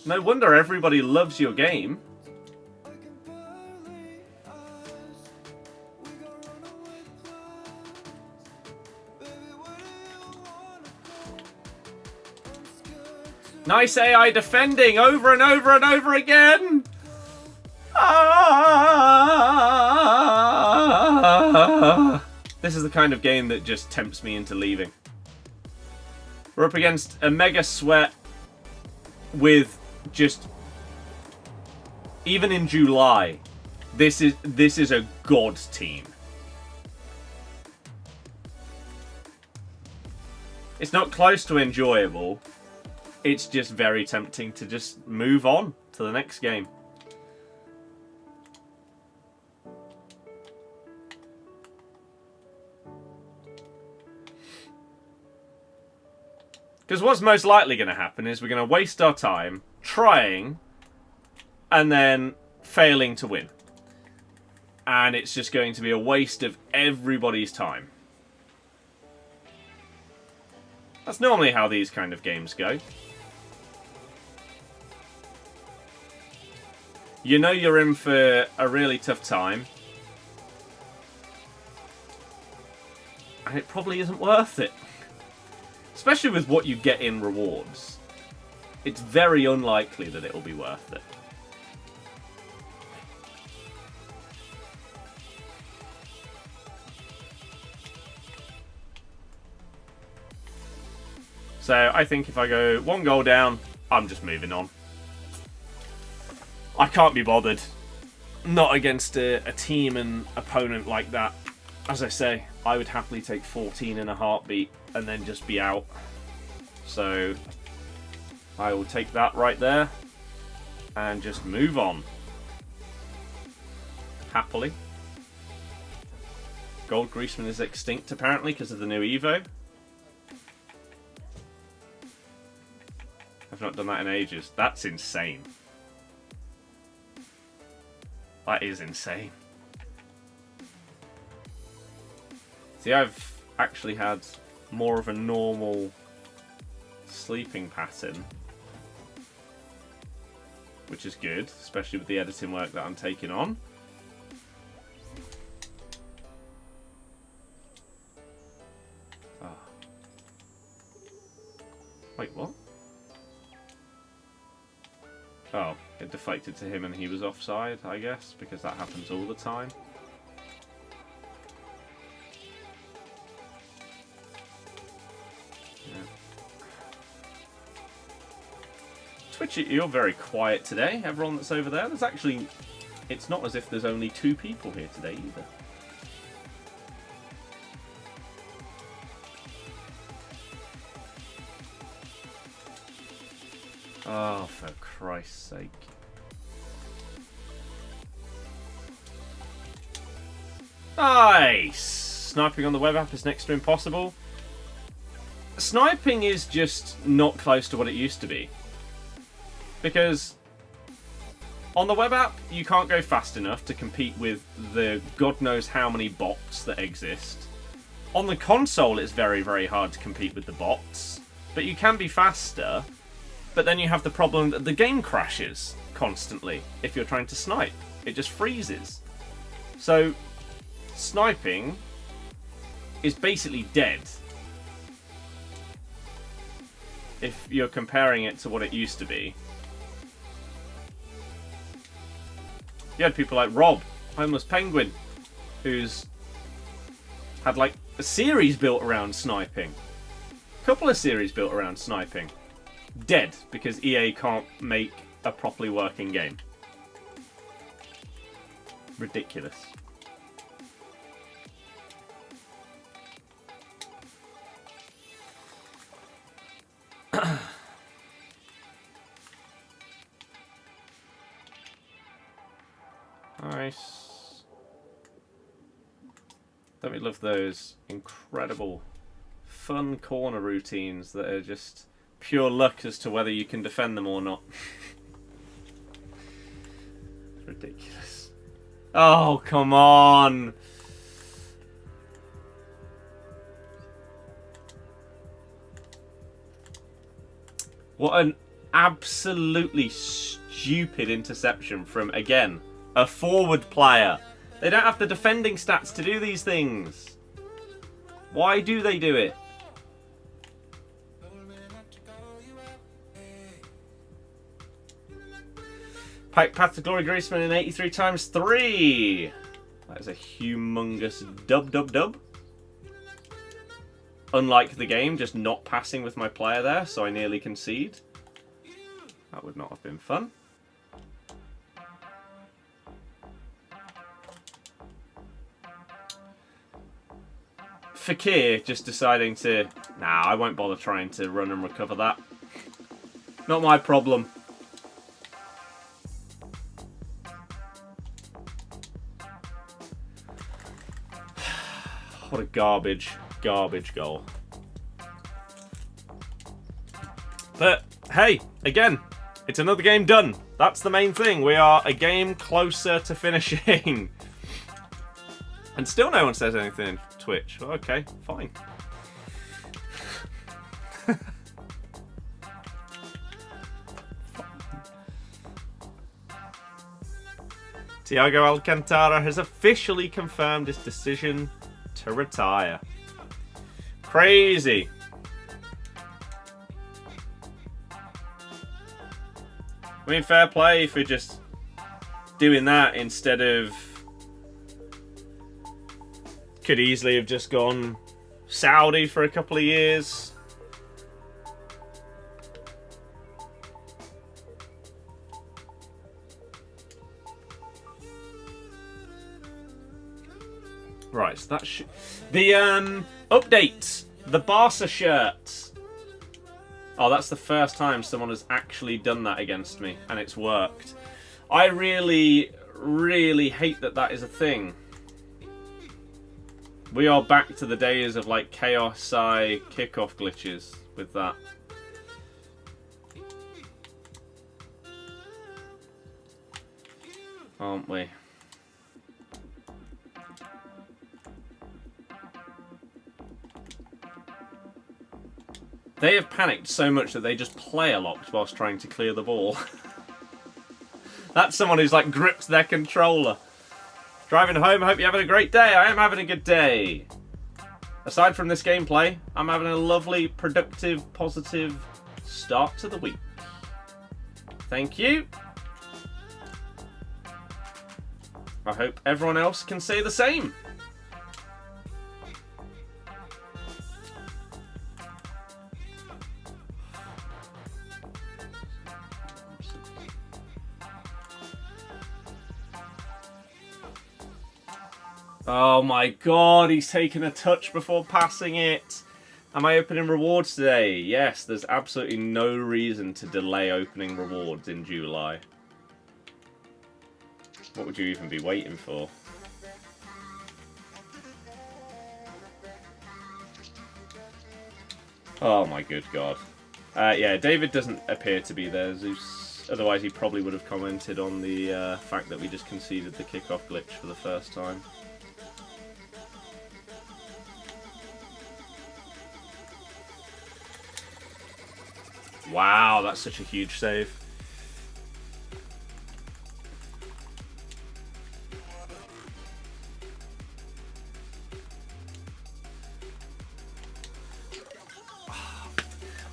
No wonder everybody loves your game. Nice AI defending over and over and over again. This is the kind of game that just tempts me into leaving. We're up against a mega sweat with just, even in July, this is a god team. It's not close to enjoyable. It's just very tempting to just move on to the next game. Because what's most likely going to happen is we're going to waste our time trying and then failing to win. And it's just going to be a waste of everybody's time. That's normally how these kind of games go. You know you're in for a really tough time. And it probably isn't worth it. Especially with what you get in rewards. It's very unlikely that it'll be worth it. So I think if I go 1 goal down, I'm just moving on. I can't be bothered. Not against a team and opponent like that. As I say, I would happily take 14 in a heartbeat and then just be out. So I will take that right there and just move on. Happily. Gold Griezmann is extinct apparently because of the new Evo. I've not done that in ages. That's insane. That is insane. See, I've actually had more of a normal sleeping pattern, which is good, especially with the editing work that I'm taking on. Oh. Wait, what? Oh, it deflected to him and he was offside, I guess, because that happens all the time. Twitch, you're very quiet today. Everyone that's over there, there's actually... It's not as if there's only 2 people here today either. Oh, for Christ's sake. Nice! Sniping on the web app is next to impossible. Sniping is just not close to what it used to be. Because on the web app, you can't go fast enough to compete with the God knows how many bots that exist. On the console, it's very, very hard to compete with the bots. But you can be faster. But then you have the problem that the game crashes constantly if you're trying to snipe. It just freezes. So, sniping is basically dead. If you're comparing it to what it used to be. You had people like Rob, Homeless Penguin, who's had like a series built around sniping. A couple of series built around sniping. Dead, because EA can't make a properly working game. Ridiculous. Nice. Don't we love those incredible fun corner routines that are just pure luck as to whether you can defend them or not. It's ridiculous. Oh, come on. What an absolutely stupid interception from, again, a forward player. They don't have the defending stats to do these things. Why do they do it? Path to Glory Griezmann in 83 times 3. That is a humongous dub. Unlike the game, just not passing with my player there, so I nearly concede. That would not have been fun. Fakir just deciding to... Nah, I won't bother trying to run and recover that. Not my problem. What a garbage goal. But, hey, again, it's another game done. That's the main thing. We are a game closer to finishing. And still no one says anything in Twitch. Okay, fine. Thiago Alcantara has officially confirmed his decision to retire. Crazy. I mean, fair play for just doing that instead of... Could easily have just gone Saudi for a couple of years. Right, so that's... The updates. The Barca shirts. Oh, that's the first time someone has actually done that against me, and it's worked. I really, really hate that that is a thing. We are back to the days of like Chaos Eye kickoff glitches with that. Aren't we? They have panicked so much that they just player locked whilst trying to clear the ball. That's someone who's like gripped their controller. Driving home, hope you're having a great day. I am having a good day. Aside from this gameplay, I'm having a lovely, productive, positive start to the week. Thank you. I hope everyone else can say the same. Oh my god, he's taken a touch before passing it. Am I opening rewards today? Yes, there's absolutely no reason to delay opening rewards in July. What would you even be waiting for? Oh my good god. Yeah, David doesn't appear to be there, Zeus. Otherwise he probably would have commented on the fact that we just conceded the kickoff glitch for the first time. Wow, that's such a huge save.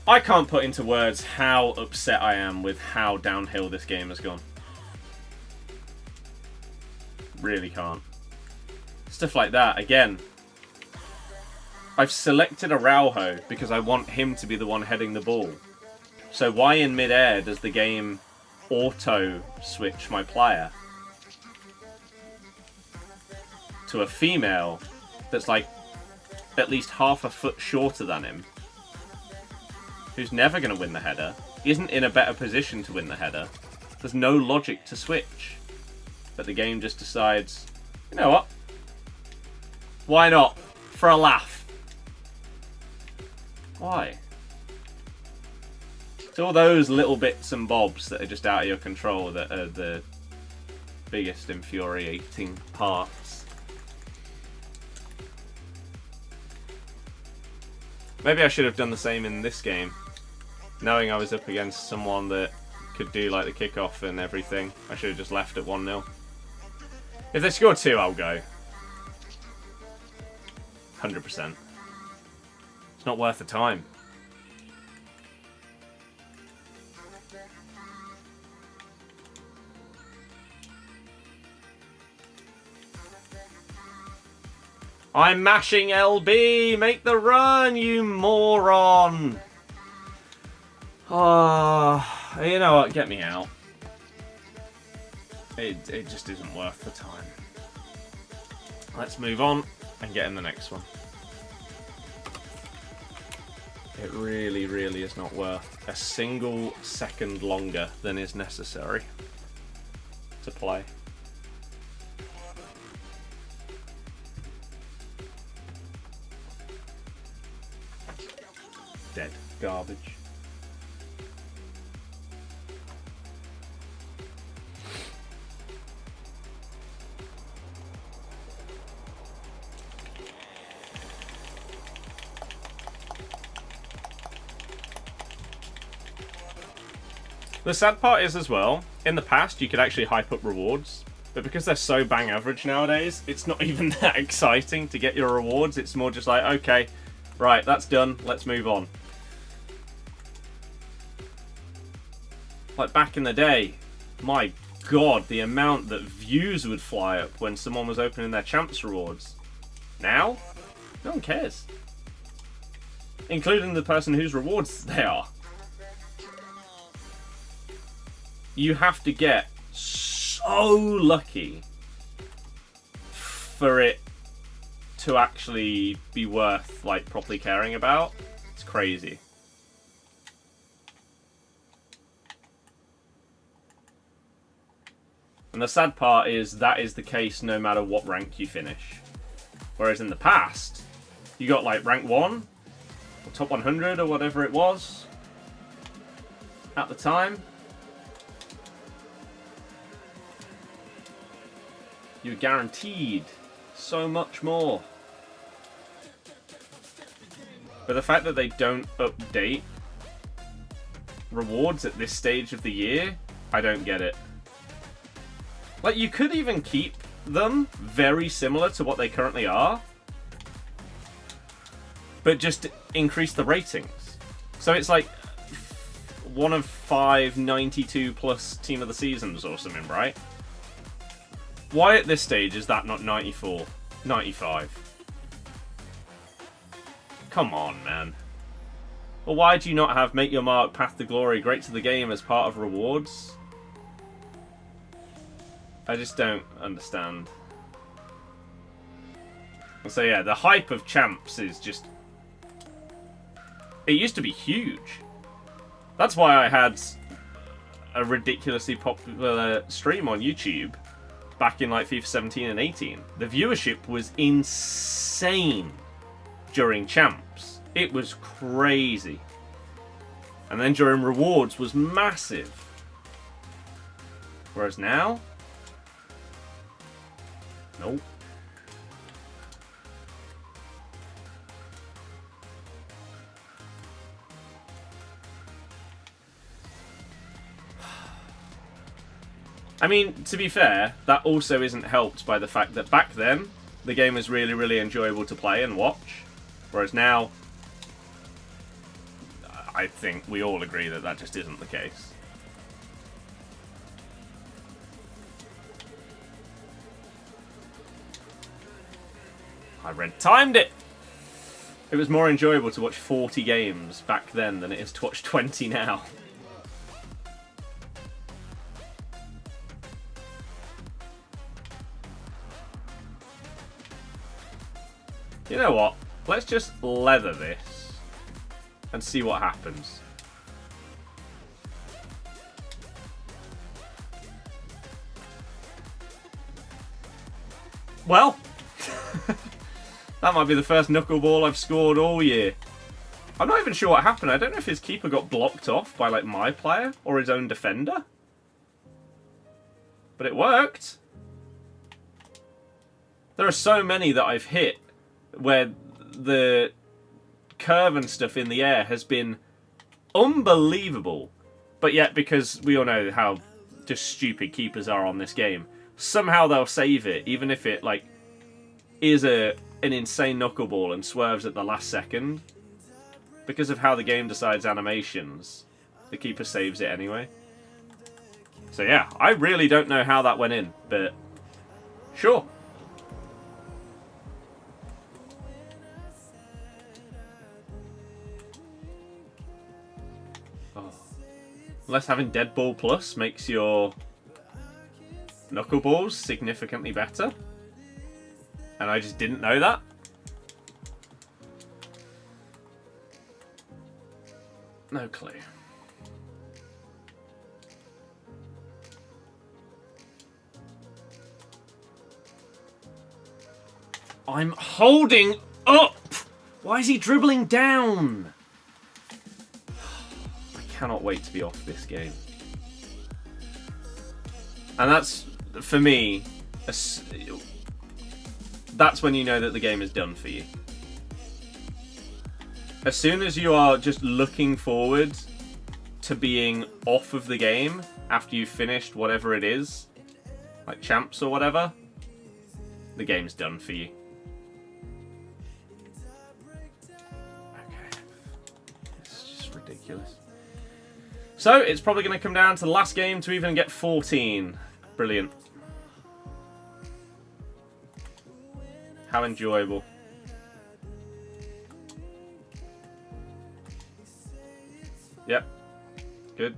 I can't put into words how upset I am with how downhill this game has gone. Really can't. Stuff like that, again. I've selected Araujo because I want him to be the one heading the ball. So why in mid-air does the game auto-switch my player to a female that's like at least half a foot shorter than him, who's never going to win the header, isn't in a better position to win the header? There's no logic to switch. But the game just decides, you know what? Why not? For a laugh. Why? It's all those little bits and bobs that are just out of your control that are the biggest infuriating parts. Maybe I should have done the same in this game. Knowing I was up against someone that could do like the kickoff and everything, I should have just left at 1-0. If they score 2, I'll go. 100%. It's not worth the time. I'm mashing LB! Make the run, you moron! Oh, you know what? Get me out. It just isn't worth the time. Let's move on and get in the next one. It really, really is not worth a single second longer than is necessary to play. Dead garbage. The sad part is as well, in the past you could actually hype up rewards, but because they're so bang average nowadays, it's not even that exciting to get your rewards. It's more just like, okay, right, that's done, let's move on. Like back in the day, my god, the amount that views would fly up when someone was opening their champs rewards. Now, no one cares. Including the person whose rewards they are. You have to get so lucky for it to actually be worth like properly caring about. It's crazy. And the sad part is that is the case no matter what rank you finish. Whereas in the past, you got like rank 1, or top 100 or whatever it was at the time. You were guaranteed so much more. But the fact that they don't update rewards at this stage of the year, I don't get it. Like, you could even keep them very similar to what they currently are, but just increase the ratings. So it's like 1 of 5 92 plus team of the seasons or something, right? Why at this stage is that not 94, 95? Come on, man. Well, why do you not have Make Your Mark, Path to Glory, Great to the Game as part of rewards? I just don't understand. So yeah, the hype of champs is just... It used to be huge. That's why I had a ridiculously popular stream on YouTube back in like FIFA 17 and 18. The viewership was insane during champs. It was crazy. And then during rewards was massive. Whereas now... Nope. I mean, to be fair, that also isn't helped by the fact that back then, the game was really, really enjoyable to play and watch. Whereas now, I think we all agree that that just isn't the case. I red-timed it! It was more enjoyable to watch 40 games back then than it is to watch 20 now. You know what? Let's just leather this and see what happens. Well, that might be the first knuckleball I've scored all year. I'm not even sure what happened. I don't know if his keeper got blocked off by like my player or his own defender. But it worked. There are so many that I've hit where the curve and stuff in the air has been unbelievable. But yet, because we all know how just stupid keepers are on this game, somehow they'll save it, even if it like is an insane knuckleball and swerves at the last second. Because of how the game decides animations, the keeper saves it anyway. So yeah, I really don't know how that went in, but sure. Unless having Dead Ball Plus makes your knuckleballs significantly better. And I just didn't know that. No clue. I'm holding up! Why is he dribbling down? Cannot wait to be off this game. And that's, for me, that's when you know that the game is done for you. As soon as you are just looking forward to being off of the game after you've finished whatever it is, like champs or whatever, the game's done for you. Okay. It's just ridiculous. So, it's probably going to come down to the last game to even get 14. Brilliant. How enjoyable. Yep. Good.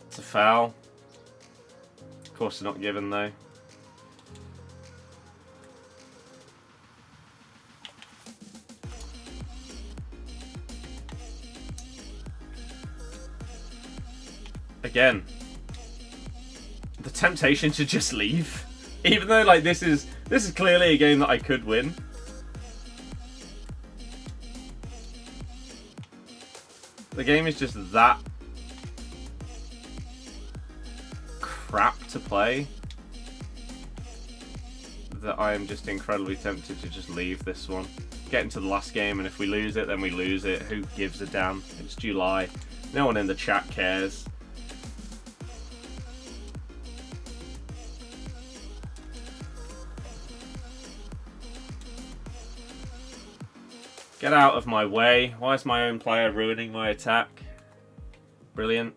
It's a foul. Of course, it's not given though. Again, the temptation to just leave, even though like this is clearly a game that I could win. The game is just that crap to play that I am just incredibly tempted to just leave this one. Get into the last game, and if we lose it, then we lose it. Who gives a damn? It's July. No one in the chat cares. Get out of my way. Why is my own player ruining my attack? Brilliant.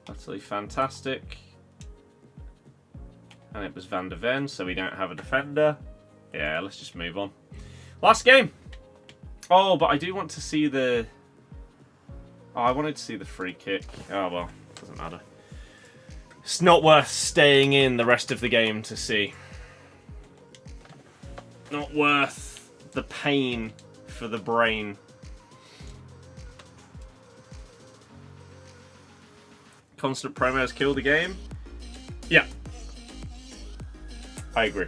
Utterly fantastic. And it was Van de Ven, so we don't have a defender. Yeah, let's just move on. Last game. Oh, but I do want to see the... Oh, I wanted to see the free kick. Oh, well, doesn't matter. It's not worth staying in the rest of the game to see. Not worth the pain for the brain. Constant promos kill the game? Yeah. I agree.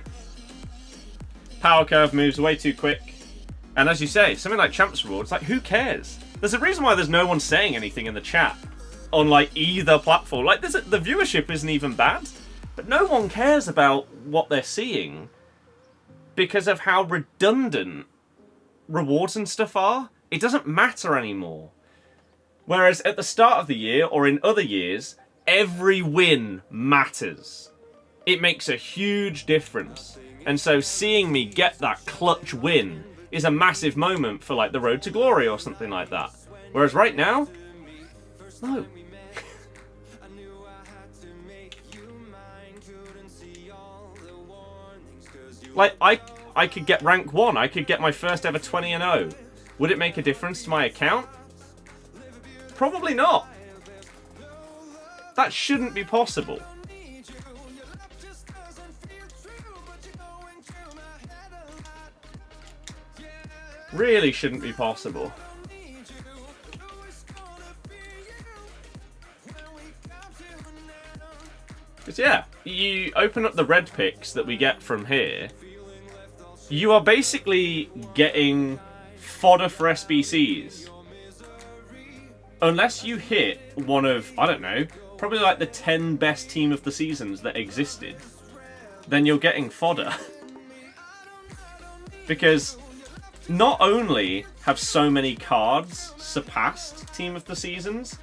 Power curve moves way too quick. And as you say, something like Champs Rewards, like, who cares? There's a reason why there's no one saying anything in the chat on, like, either platform. Like, the viewership isn't even bad, but no one cares about what they're seeing because of how redundant rewards and stuff are. It doesn't matter anymore. Whereas at the start of the year, or in other years, every win matters. It makes a huge difference. And so seeing me get that clutch win is a massive moment for, like, the Road to Glory or something like that. Whereas right now, no. Like, I could get rank 1. I could get my first ever 20-0. Would it make a difference to my account? Probably not. That shouldn't be possible. Really shouldn't be possible. Because yeah, you open up the red picks that we get from here, you are basically getting fodder for SBCs. Unless you hit one of, I don't know, probably like the 10 best team of the seasons that existed, then you're getting fodder. Because not only have so many cards surpassed Team of the Seasons,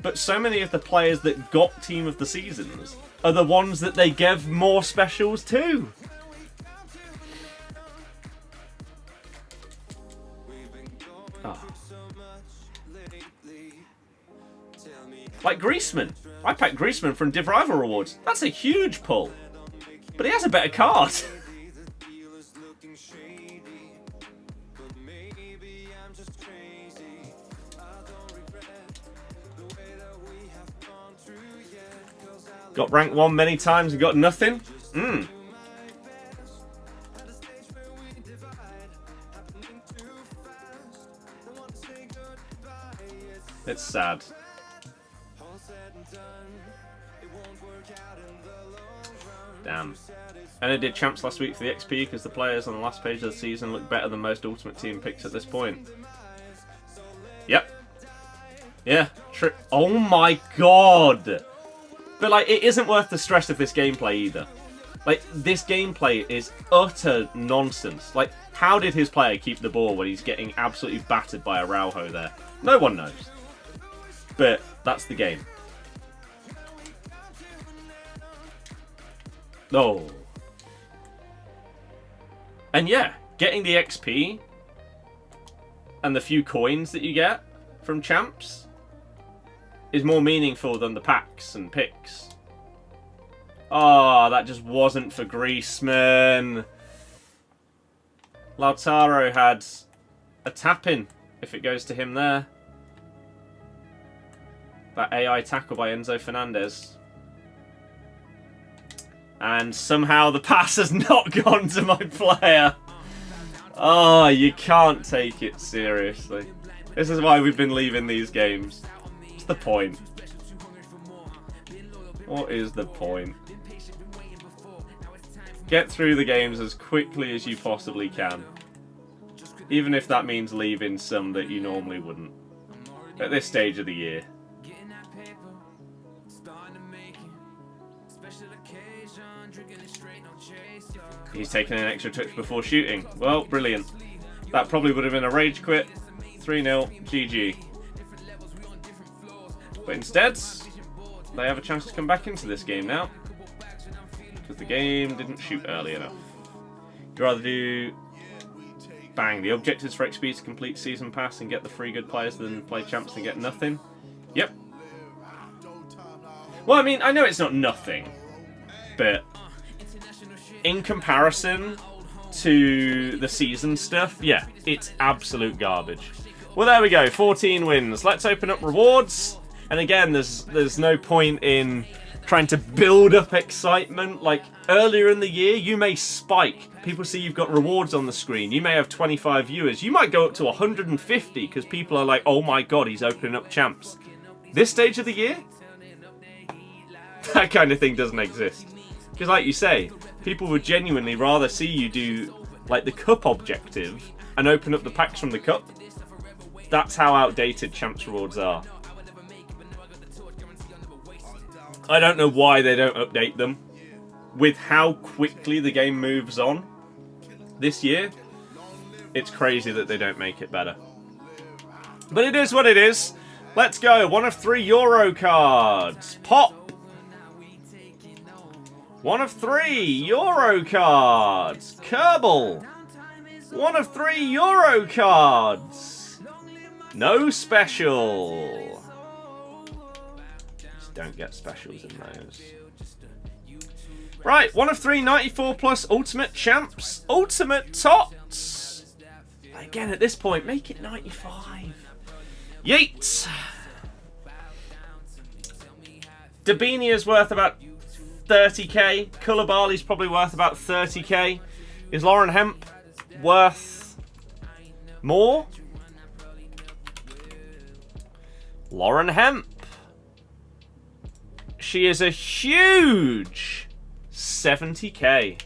but so many of the players that got Team of the Seasons are the ones that they gave more specials to. Oh. Like Griezmann. I packed Griezmann from Div Rival Rewards. That's a huge pull. But he has a better card. Got rank 1 many times and got nothing? It's sad. Damn. And I did champs last week for the XP because the players on the last page of the season look better than most Ultimate Team picks at this point. Yep. Yeah. Oh my god! But, like, it isn't worth the stress of this gameplay either. Like, this gameplay is utter nonsense. Like, how did his player keep the ball when he's getting absolutely battered by a Araujo there? No one knows. But that's the game. Oh. And yeah, getting the XP and the few coins that you get from champs is more meaningful than the packs and picks. Oh, that just wasn't for Griezmann. Lautaro had a tap-in if it goes to him there. That AI tackle by Enzo Fernandez. And somehow the pass has not gone to my player. Oh, you can't take it seriously. This is why we've been leaving these games. What's the point? What is the point? Get through the games as quickly as you possibly can. Even if that means leaving some that you normally wouldn't. At this stage of the year. He's taken an extra touch before shooting. Well, brilliant. That probably would have been a rage quit. 3-0, GG. But instead, they have a chance to come back into this game now. Because the game didn't shoot early enough. You'd rather do... Bang. The objectives for XP to complete Season Pass and get the free good players than play champs and get nothing. Yep. Well, I mean, I know it's not nothing. But... in comparison to the season stuff, yeah, it's absolute garbage. Well, there we go, 14 wins. Let's open up rewards. And again, there's no point in trying to build up excitement. Like, earlier in the year, you may spike. People see you've got rewards on the screen. You may have 25 viewers. You might go up to 150 because people are like, oh my god, he's opening up champs. This stage of the year? That kind of thing doesn't exist. Because like you say, people would genuinely rather see you do like the cup objective and open up the packs from the cup. That's how outdated champs rewards are. I don't know why they don't update them. With how quickly the game moves on this year, it's crazy that they don't make it better. But it is what it is. Let's go. 1 of 3 Euro cards. Pop. 1 of 3 Euro cards. Kerbal. 1 of 3 Euro cards. No special. Just don't get specials in those. Right, 1 of 3 94 plus Ultimate Champs. Ultimate Tots. Again, at this point, make it 95. Yeet. Dabinia's worth about 30k. Koulibaly's probably worth about 30k. Is Lauren Hemp worth more? Lauren Hemp. She is a huge 70k.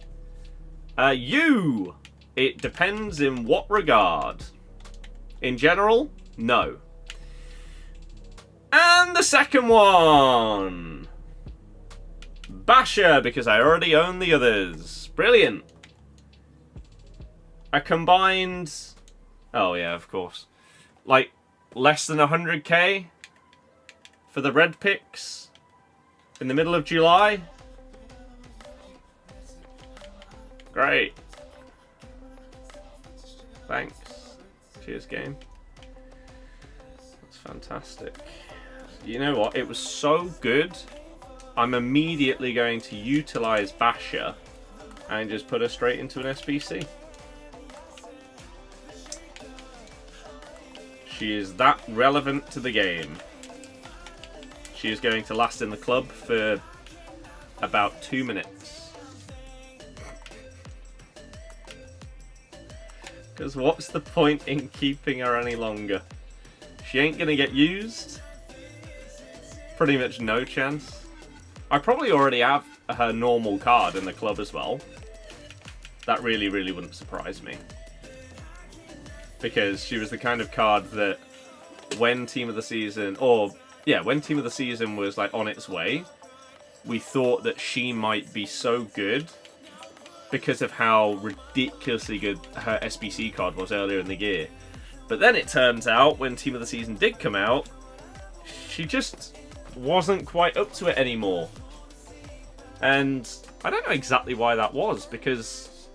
It depends in what regard. In general, no. And the second one. Basher, because I already own the others. Brilliant. A combined... Oh, yeah, of course. Like, less than 100k for the red picks in the middle of July. Great. Thanks. Cheers, game. That's fantastic. You know what? It was so good. I'm immediately going to utilize Basher and just put her straight into an SBC. She is that relevant to the game. She is going to last in the club for about 2 minutes. Because what's the point in keeping her any longer? She ain't going to get used. Pretty much no chance. I probably already have her normal card in the club as well. That really, really wouldn't surprise me. Because she was the kind of card that when Team of the Season, when Team of the Season was like on its way, we thought that she might be so good because of how ridiculously good her SBC card was earlier in the year. But then it turns out when Team of the Season did come out, she just wasn't quite up to it anymore. And I don't know exactly why that was, because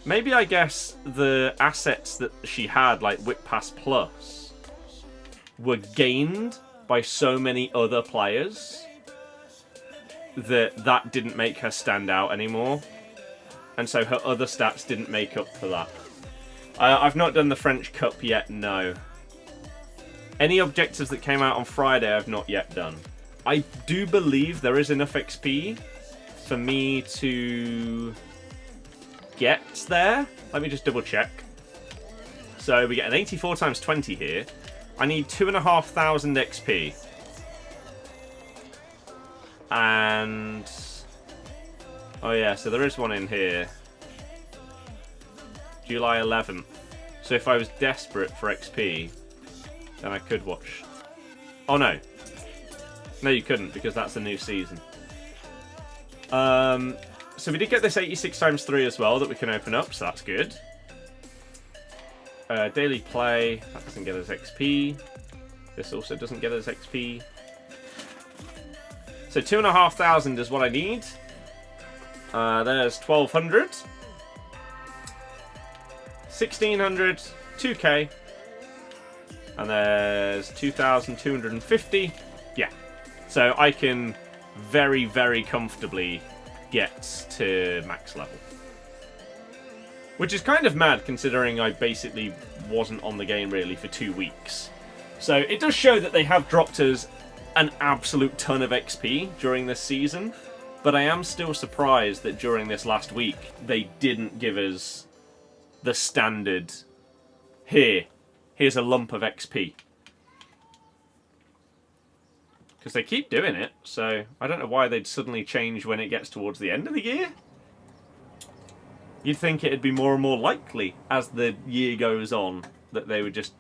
maybe I guess the assets that she had, like Whip Pass Plus, were gained by so many other players that didn't make her stand out anymore. And so her other stats didn't make up for that. I've not done the French Cup yet, no. Any objectives that came out on Friday I've not yet done. I do believe there is enough XP for me to get there. Let me just double check. So we get an 84 times 20 here. I need 2,500 XP. And... oh yeah, so there is one in here. July 11th. So if I was desperate for XP, then I could watch. Oh no. No, you couldn't, because that's a new season. So we did get this 86 times 3 as well that we can open up, so that's good. Daily play, that doesn't get us XP. This also doesn't get us XP. So 2,500 is what I need. There's 1,200. 1,600, 2k. And there's 2,250. Yeah. So I can very, very comfortably get to max level. Which is kind of mad considering I basically wasn't on the game really for 2 weeks. So it does show that they have dropped us an absolute ton of XP during this season. But I am still surprised that during this last week they didn't give us the standard, here's a lump of XP. Because they keep doing it, so I don't know why they'd suddenly change when it gets towards the end of the year. You'd think it'd be more and more likely as the year goes on that they would just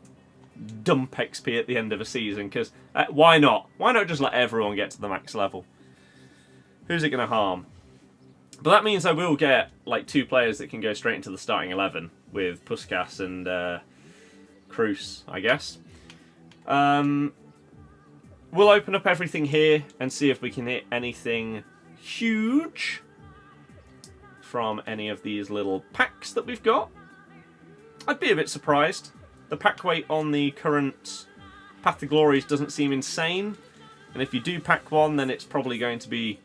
dump XP at the end of a season, because why not? Why not just let everyone get to the max level? Who's it going to harm? But that means I will get like 2 players that can go straight into the starting 11 with Puskas and Cruz, I guess. We'll open up everything here and see if we can hit anything huge from any of these little packs that we've got. I'd be a bit surprised. The pack weight on the current Path to Glories doesn't seem insane. And if you do pack one, then it's probably going to be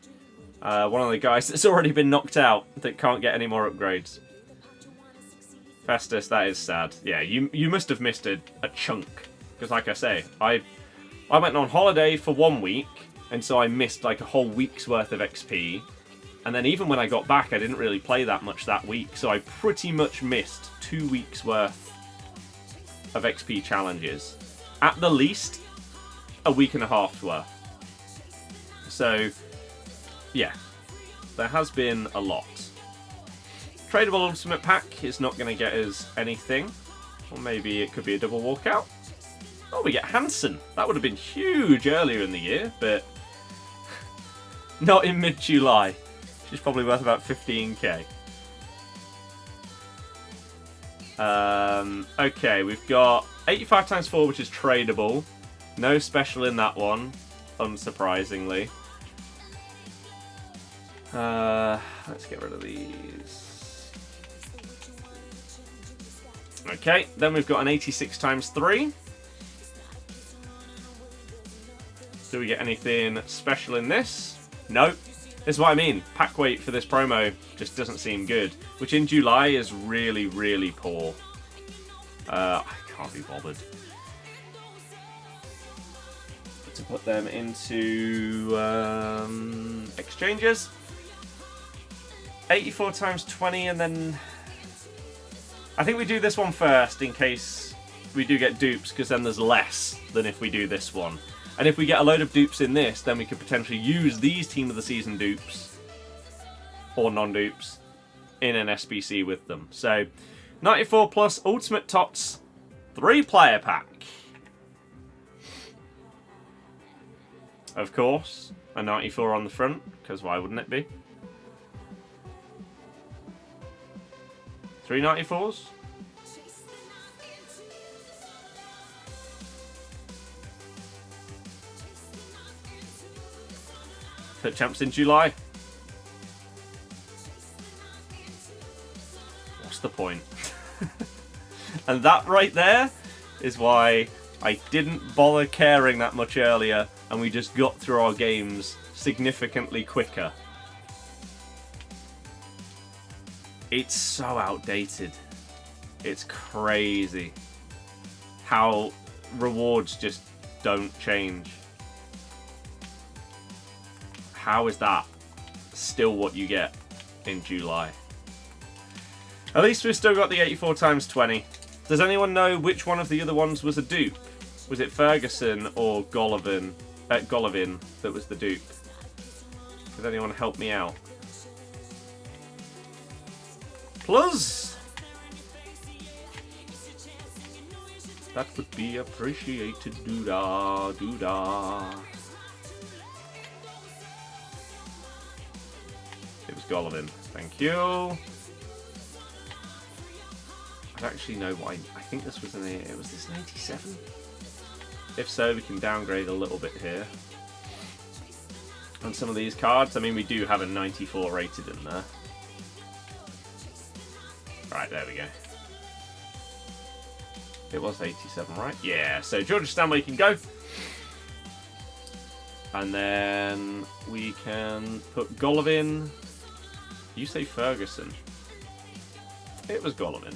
one of the guys that's already been knocked out that can't get any more upgrades. Festus, that is sad. Yeah, you must have missed a chunk. Because like I say, I went on holiday for 1 week, and so I missed like a whole week's worth of XP. And then even when I got back, I didn't really play that much that week, so I pretty much missed 2 weeks worth of XP challenges. At the least, a week and a half's worth. So, yeah, there has been a lot. Tradable Ultimate Pack is not going to get us anything. Or maybe it could be a double walkout. Oh, we get Hansen. That would have been huge earlier in the year, but not in mid-July. She's probably worth about 15k. Okay, we've got 85 times 4, which is tradable. No special in that one, unsurprisingly. Let's get rid of these. Okay, then we've got an 86 times 3. Do we get anything special in this? Nope. This is what I mean. Pack weight for this promo just doesn't seem good. Which in July is really, really poor. I can't be bothered to put them into exchanges. 84 times 20, and then I think we do this one first in case we do get dupes, because then there's less than if we do this one. And if we get a load of dupes in this, then we could potentially use these Team of the Season dupes, or non-dupes, in an SBC with them. So, 94 plus Ultimate Tots, 3-player pack. Of course, a 94 on the front, because why wouldn't it be? 3 94s. Put champs in July. What's the point? And that right there is why I didn't bother caring that much earlier, and we just got through our games significantly quicker. It's so outdated. It's crazy how rewards just don't change. How is that still what you get in July? At least we've still got the 84 times 20. Does anyone know which one of the other ones was a dupe? Was it Ferguson or Golovin that was the dupe? Could anyone help me out? Plus, that would be appreciated. Doo-da, doo-da. It was Golovin. Thank you. I don't actually know why. I think this was was this an 87? If so, we can downgrade a little bit here. On some of these cards, I mean, we do have a 94 rated in there. Right, there we go. It was 87, right? Yeah, so Georgia Stanley can go. And then we can put Golovin. You say Ferguson. It was Golovin.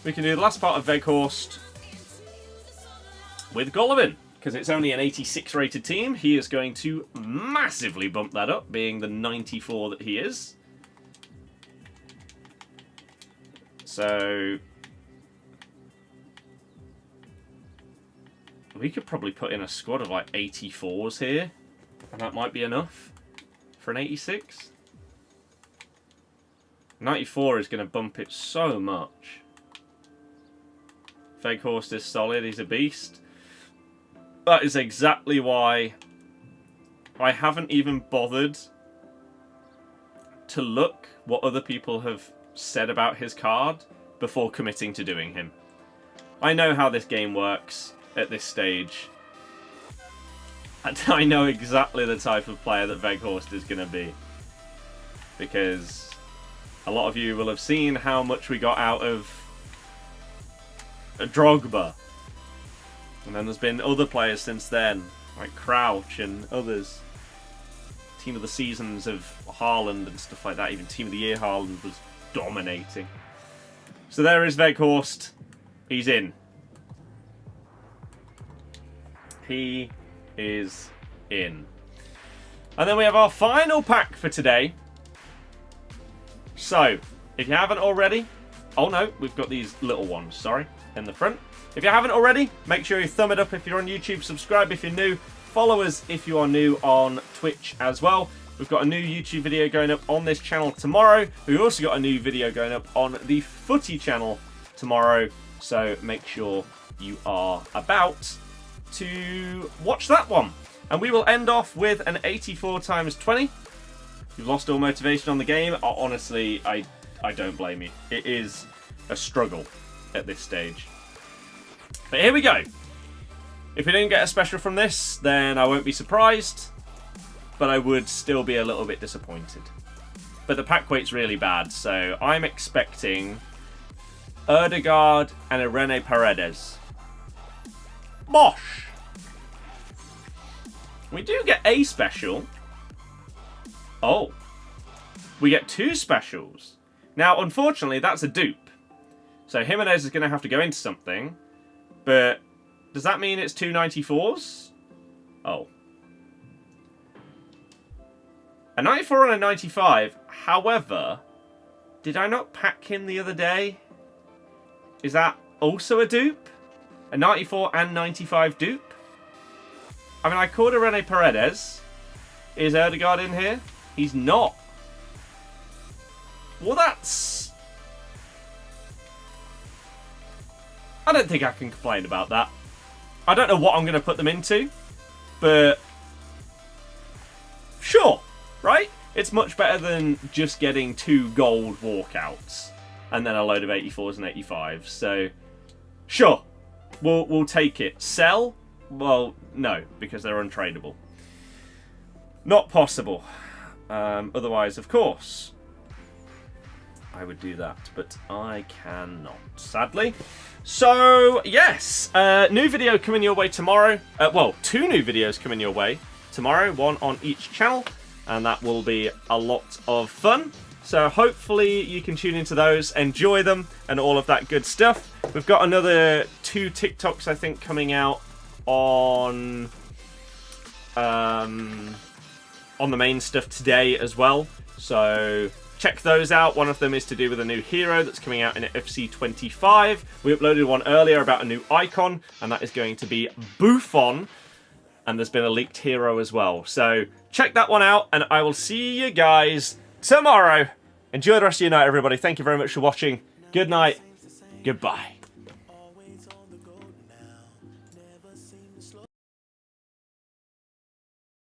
We can do the last part of Weghorst with Golovin, because it's only an 86 rated team. He is going to massively bump that up, being the 94 that he is. So we could probably put in a squad of like 84s here, and that might be enough for an 86. 94 is going to bump it so much. Weghorst is solid, he's a beast. That is exactly why I haven't even bothered to look what other people have said about his card before committing to doing him. I know how this game works at this stage. And I know exactly the type of player that Weghorst is going to be. Because a lot of you will have seen how much we got out of Drogba. And then there's been other players since then, like Crouch and others. Team of the seasons of Haaland and stuff like that. Even Team of the Year Haaland was dominating. So there is Weghorst. He's in. He is in. And then we have our final pack for today. So, if you haven't already... Oh no, we've got these little ones, sorry, in the front. If you haven't already, make sure you thumb it up if you're on YouTube, subscribe if you're new, follow us if you are new on Twitch as well. We've got a new YouTube video going up on this channel tomorrow. We've also got a new video going up on the Footy channel tomorrow, so make sure you are about to watch that one. And we will end off with an 84 times 20. You've lost all motivation on the game. Honestly, I don't blame you. It is a struggle at this stage. But here we go. If we didn't get a special from this, then I won't be surprised. But I would still be a little bit disappointed. But the pack weight's really bad, so I'm expecting Rudiger and a Rene Paredes. Mosh! We do get a special. Oh. We get two specials. Now, unfortunately, that's a dupe. So Jimenez is going to have to go into something. But does that mean it's two 94s? Oh. A 94 and a 95. However, did I not pack him the other day? Is that also a dupe? A 94 and 95 dupe? I mean, I called a Rene Paredes. Is Rudiger in here? He's not. Well, that's... I don't think I can complain about that. I don't know what I'm going to put them into, but sure, right? It's much better than just getting two gold walkouts and then a load of 84s and 85s. So, sure, we'll take it. Sell? Well, no, because they're untradeable. Not possible. Otherwise, of course, I would do that, but I cannot, sadly. So, yes, new video coming your way tomorrow. Well, two new videos coming your way tomorrow, one on each channel, and that will be a lot of fun. So hopefully you can tune into those, enjoy them, and all of that good stuff. We've got another 2 TikToks, I think, coming out on on the main stuff today as well. So check those out. One of them is to do with a new hero that's coming out in FC25. We uploaded one earlier about a new icon, and that is going to be Buffon. And there's been a leaked hero as well. So check that one out, and I will see you guys tomorrow. Enjoy the rest of your night, everybody. Thank you very much for watching. Good night. Goodbye.